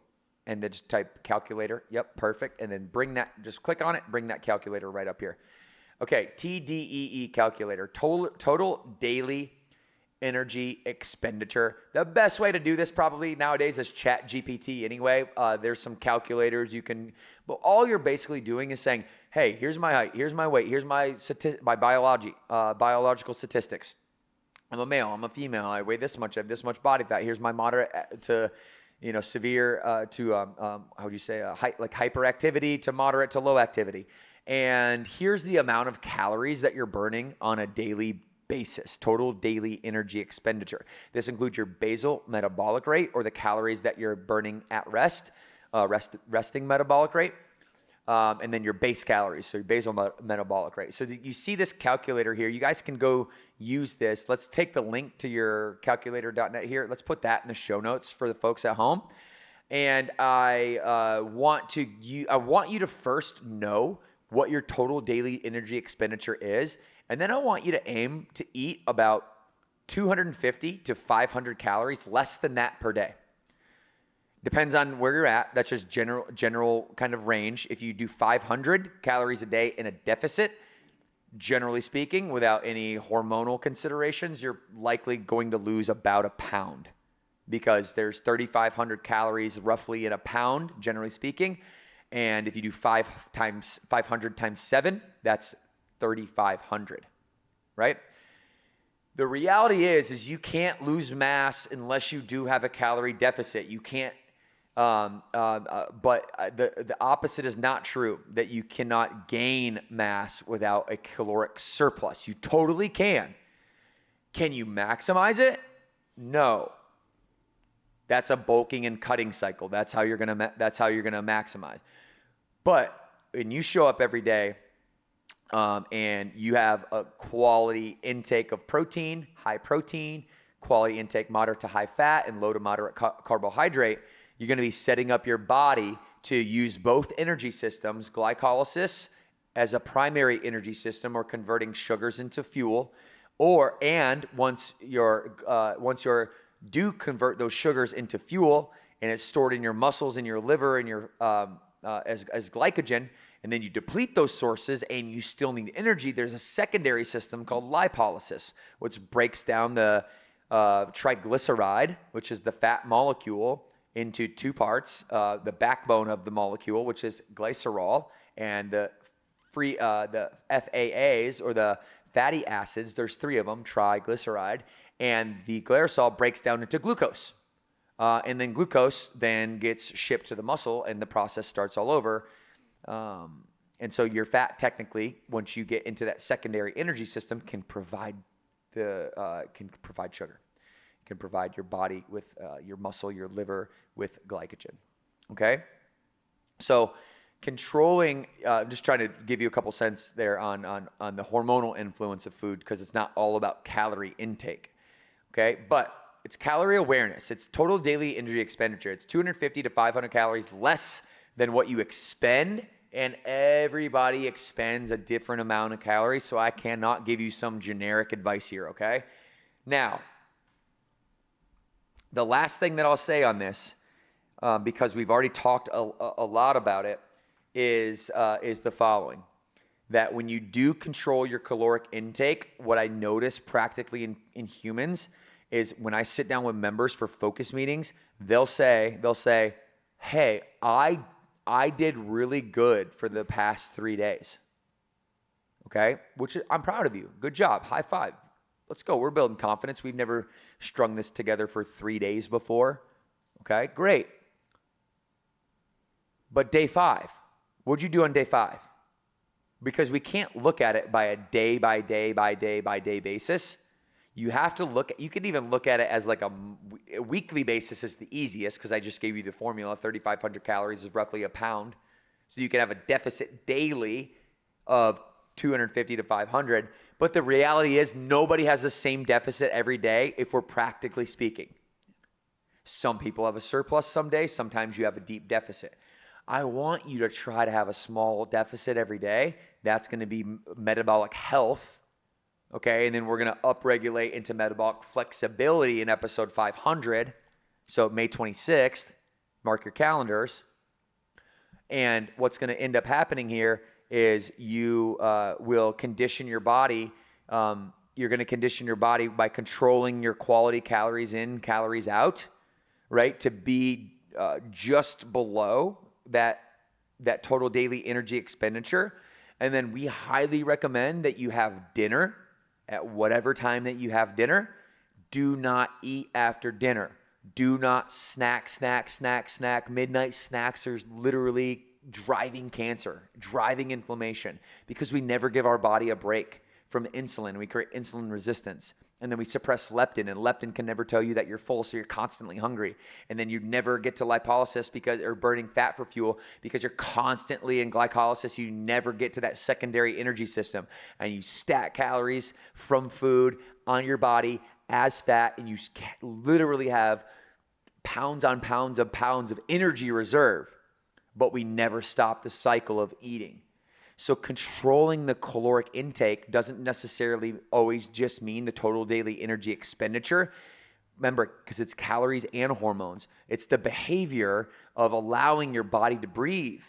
and then just type calculator. Yep, perfect. And then just click on it, bring that calculator right up here. Okay, TDEE calculator, total daily energy expenditure. The best way to do this probably nowadays is ChatGPT anyway. There's some calculators but all you're basically doing is saying, hey, here's my height, here's my weight, here's my biological statistics. I'm a male, I'm a female, I weigh this much, I have this much body fat. Here's my moderate to severe hyperactivity to moderate to low activity. And here's the amount of calories that you're burning on a daily basis, total daily energy expenditure. This includes your basal metabolic rate, or the calories that you're burning at resting metabolic rate. and then your base calories, so your basal metabolic rate. So you see this calculator here. You guys can go use this. Let's take the link to your calculator.net here. Let's put that in the show notes for the folks at home. And I want you to first know what your total daily energy expenditure is. And then I want you to aim to eat about 250 to 500 calories, less than that per day. Depends on where you're at. That's just general kind of range. If you do 500 calories a day in a deficit, generally speaking, without any hormonal considerations, you're likely going to lose about a pound, because there's 3,500 calories roughly in a pound, generally speaking. And if you do 500 times 7, that's 3,500, right? The reality is you can't lose mass unless you do have a calorie deficit. You can't, but the opposite is not true, that you cannot gain mass without a caloric surplus. You totally can. Can you maximize it? No. That's a bulking and cutting cycle. That's how you're gonna maximize. But when you show up every day, and you have a quality intake of protein, high protein, quality intake, moderate to high fat, and low to moderate carbohydrate, you're going to be setting up your body to use both energy systems, glycolysis as a primary energy system, or converting sugars into fuel, and once you do convert those sugars into fuel, and it's stored in your muscles and your liver and your as glycogen, and then you deplete those sources and you still need energy, there's a secondary system called lipolysis, which breaks down the triglyceride, which is the fat molecule, into two parts. The backbone of the molecule, which is glycerol, and the FAAs, or the fatty acids, there's 3 of them, triglyceride, and the glycerol breaks down into glucose. And then glucose then gets shipped to the muscle, and the process starts all over. And so your fat, technically, once you get into that secondary energy system, can provide sugar, can provide your body with your muscle, your liver with glycogen. Okay, so controlling. I'm just trying to give you a couple cents there on the hormonal influence of food, because it's not all about calorie intake. Okay, but it's calorie awareness. It's total daily energy expenditure. It's 250 to 500 calories less than what you expend, and everybody expends a different amount of calories, so I cannot give you some generic advice here, okay? Now, the last thing that I'll say on this, because we've already talked a lot about it, is the following. That when you do control your caloric intake, what I notice practically in humans is when I sit down with members for focus meetings, they'll say, hey, I did really good for the past 3 days. Okay? Which I'm proud of you. Good job. High five. Let's go. We're building confidence. We've never strung this together for 3 days before. Okay? Great. But day 5, what'd you do on day 5? Because we can't look at it by a day by day by day by day basis. You have to you can even look at it as like a weekly basis is the easiest, because I just gave you the formula. 3,500 calories is roughly a pound. So you can have a deficit daily of 250 to 500. But the reality is nobody has the same deficit every day, if we're practically speaking. Some people have a surplus some days. Sometimes you have a deep deficit. I want you to try to have a small deficit every day. That's going to be metabolic health. Okay, and then we're going to upregulate into metabolic flexibility in episode 500. So May 26th, mark your calendars. And what's going to end up happening here is you will condition your body. You're going to condition your body by controlling your quality calories in, calories out, right? To be just below that total daily energy expenditure. And then we highly recommend that you have dinner at whatever time that you have dinner. Do not eat after dinner. Do not snack. Midnight snacks are literally driving cancer, driving inflammation, because we never give our body a break from insulin. We create insulin resistance. And then we suppress leptin, and leptin can never tell you that you're full, so you're constantly hungry. And then you never get to lipolysis or burning fat for fuel because you're constantly in glycolysis. You never get to that secondary energy system. And you stack calories from food on your body as fat, and you literally have pounds on pounds of energy reserve. But we never stop the cycle of eating. So controlling the caloric intake doesn't necessarily always just mean the total daily energy expenditure. Remember, because it's calories and hormones. It's the behavior of allowing your body to breathe,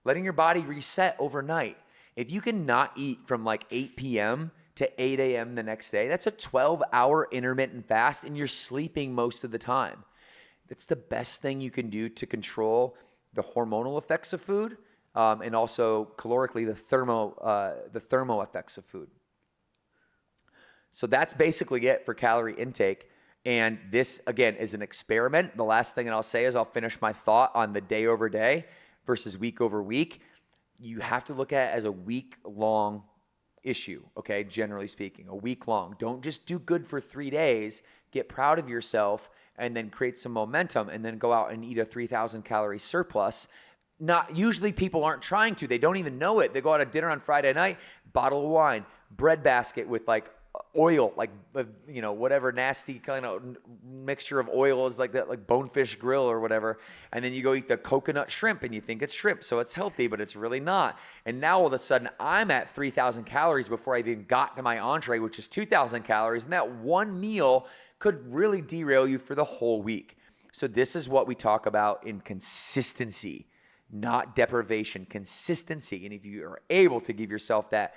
letting your body reset overnight. If you can not eat from like 8 p.m. to 8 a.m. the next day, that's a 12-hour intermittent fast, and you're sleeping most of the time. That's the best thing you can do to control the hormonal effects of food. And also calorically the thermo effects of food. So that's basically it for calorie intake. And this, again, is an experiment. The last thing that I'll say is I'll finish my thought on the day over day versus week over week. You have to look at it as a week-long issue, okay, generally speaking, a week long. Don't just do good for 3 days, get proud of yourself, and then create some momentum, and then go out and eat a 3,000 calorie surplus. Not usually people aren't trying to. They don't even know it. They go out to dinner on Friday night, bottle of wine, bread basket with like oil, like, you know, whatever nasty kind of mixture of oil is like that, like Bonefish Grill or whatever. And then you go eat the coconut shrimp and you think it's shrimp, so it's healthy, but it's really not. And now all of a sudden I'm at 3,000 calories before I even got to my entree, which is 2,000 calories. And that one meal could really derail you for the whole week. So this is what we talk about in consistency. Not deprivation, consistency. And if you are able to give yourself that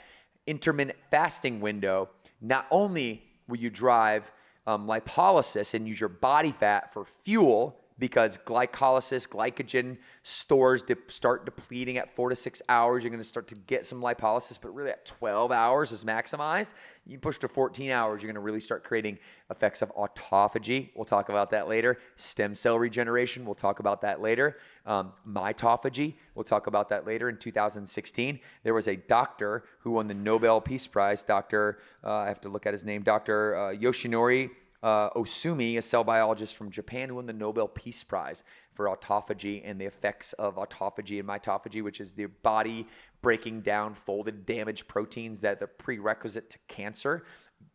intermittent fasting window, not only will you drive lipolysis and use your body fat for fuel, because glycolysis, glycogen stores start depleting at 4 to 6 hours. You're going to start to get some lipolysis, but really at 12 hours is maximized. You push to 14 hours, you're going to really start creating effects of autophagy. We'll talk about that later. Stem cell regeneration, we'll talk about that later. Mitophagy, we'll talk about that later. In 2016, there was a doctor who won the Nobel Peace Prize, I have to look at his name, Dr. Yoshinori Osumi, a cell biologist from Japan, who won the Nobel Peace Prize for autophagy and the effects of autophagy and mitophagy, which is the body breaking down folded damaged proteins that are prerequisite to cancer,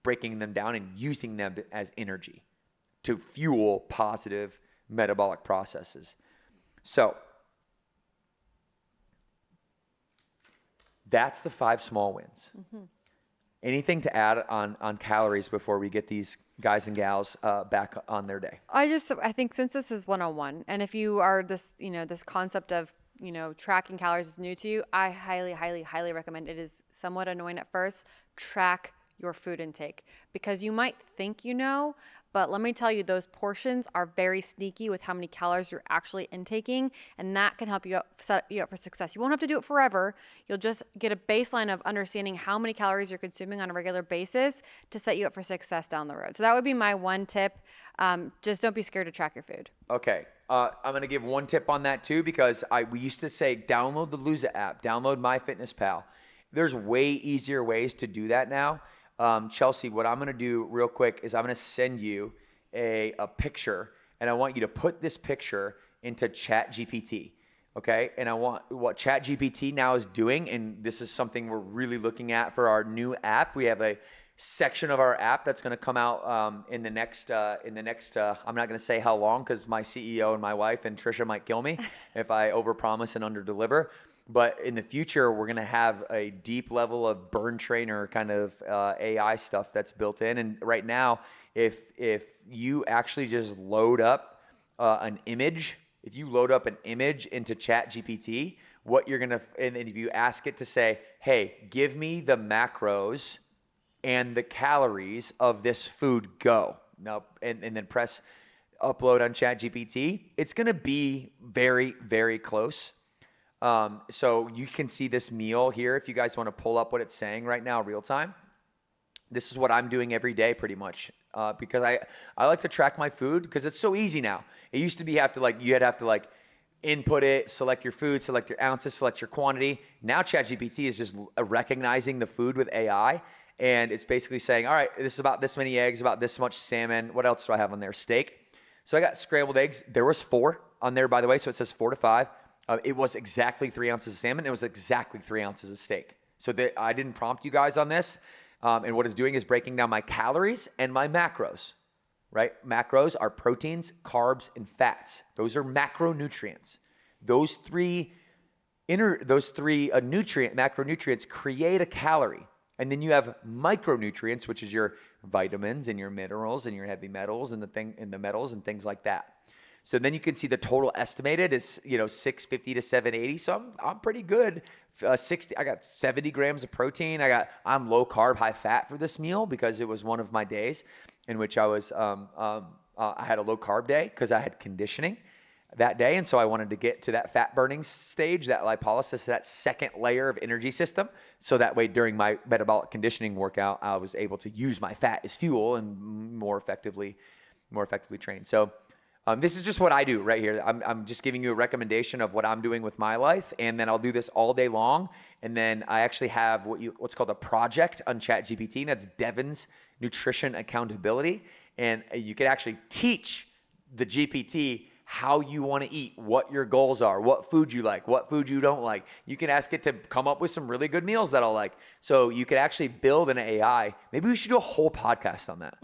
breaking them down and using them as energy to fuel positive metabolic processes. So that's the 5 small wins. Mm-hmm. Anything to add on calories before we get these guys and gals back on their day? I think since this is 101, and if you are this concept of, tracking calories is new to you, I highly, highly, highly recommend. It is somewhat annoying at first. Track your food intake, because you might think but let me tell you, those portions are very sneaky with how many calories you're actually intaking, and that can help you set you up for success. You won't have to do it forever. You'll just get a baseline of understanding how many calories you're consuming on a regular basis to set you up for success down the road. So that would be my one tip. Just don't be scared to track your food. Okay. I'm going to give one tip on that too, because we used to say, download the Lose It app, download MyFitnessPal. There's way easier ways to do that now. Chelsea, what I'm going to do real quick is I'm going to send you a picture, and I want you to put this picture into ChatGPT, okay? And I want what ChatGPT now is doing, and this is something we're really looking at for our new app. We have a section of our app that's going to come out in the next I'm not going to say how long, because my CEO and my wife and Trisha might kill me if I overpromise and underdeliver. But in the future, we're going to have a deep level of burn trainer kind of AI stuff that's built in. And right now, if you actually just load up an image, if you load up an image into ChatGPT, what you're going to, and if you ask it to say, hey, give me the macros and the calories of this food, go. Now, and then press upload on ChatGPT, it's going to be very, very close. So you can see this meal here if you guys want to pull up what it's saying right now real time. This is what I'm doing every day pretty much, because I like to track my food because it's so easy now. It used to be you'd have to input it, select your food, select your ounces, select your quantity. Now ChatGPT is just recognizing the food with AI, And it's basically saying, all right, this is about this many eggs, about this much salmon. What else do I have on there? Steak. So I got scrambled eggs. There was 4 on there, by the way. So it says 4 to 5. It was exactly 3 ounces of salmon. It was exactly 3 ounces of steak. So I didn't prompt you guys on this. And what it's doing is breaking down my calories and my macros, right? Macros are proteins, carbs, and fats. Those are macronutrients. Those three macronutrients create a calorie. And then you have micronutrients, which is your vitamins and your minerals and your heavy metals and the metals and things like that. So then you can see the total estimated is 650 to 780. So I'm pretty good. 60. I got 70 grams of protein. I'm low carb, high fat for this meal because it was one of my days in which I was I had a low carb day because I had conditioning that day, and so I wanted to get to that fat burning stage, that lipolysis, that second layer of energy system, so that way during my metabolic conditioning workout, I was able to use my fat as fuel and more effectively train. So this is just what I do right here. I'm just giving you a recommendation of what I'm doing with my life, and then I'll do this all day long. And then I actually have what's called a project on ChatGPT, and that's Devin's Nutrition Accountability, and you can actually teach the GPT how you want to eat, what your goals are, what food you like, what food you don't like. You can ask it to come up with some really good meals that I'll like. So you could actually build an AI. Maybe we should do a whole podcast on that.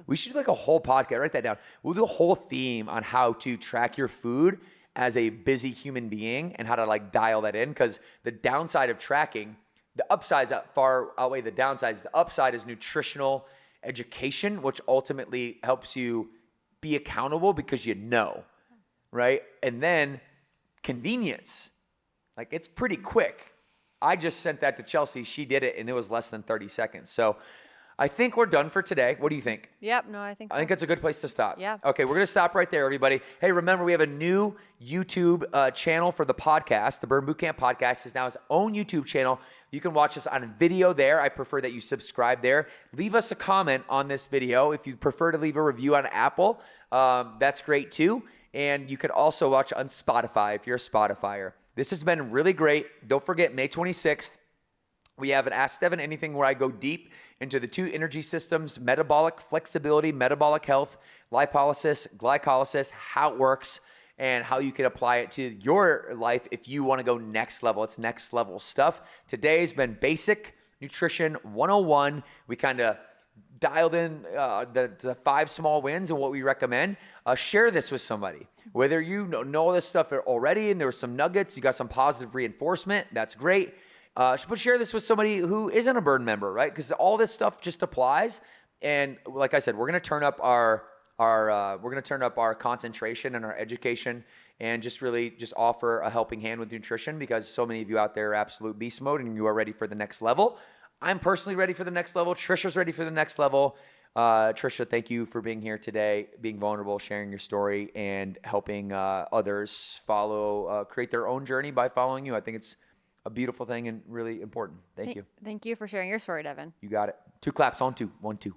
We should do like a whole podcast. Write that down. We'll do a whole theme on how to track your food as a busy human being and how to like dial that in. Because the downside of tracking, the upsides far outweigh the downsides. The upside is nutritional education, which ultimately helps you be accountable because you know. Right? And then convenience. Like it's pretty quick. I just sent that to Chelsea. She did it and it was less than 30 seconds. So I think we're done for today. What do you think? Yep. No, I think so. I think it's a good place to stop. Yeah. Okay, we're going to stop right there, everybody. Hey, remember, we have a new YouTube channel for the podcast. The Burn Bootcamp podcast is now its own YouTube channel. You can watch us on video there. I prefer that you subscribe there. Leave us a comment on this video. If you prefer to leave a review on Apple, that's great too. And you can also watch on Spotify if you're a Spotifyer. This has been really great. Don't forget, May 26th, we have an Ask Devin Anything where I go deep into the 2 energy systems, metabolic flexibility, metabolic health, lipolysis, glycolysis, how it works, and how you can apply it to your life if you want to go next level. It's next level stuff. Today's been Basic Nutrition 101. We kind of dialed in the 5 small wins and what we recommend. Share this with somebody. Whether you know this stuff already and there were some nuggets, you got some positive reinforcement, that's great. But share this with somebody who isn't a Burn member, right? Because all this stuff just applies. And like I said, we're going to turn up our concentration and our education and just offer a helping hand with nutrition because so many of you out there are absolute beast mode and you are ready for the next level. I'm personally ready for the next level. Trisha's ready for the next level. Trisha, thank you for being here today, being vulnerable, sharing your story, and helping others create their own journey by following you. I think it's a beautiful thing and really important. Thank you. Thank you for sharing your story, Devin. You got it. 2 claps on 2. 1, 2.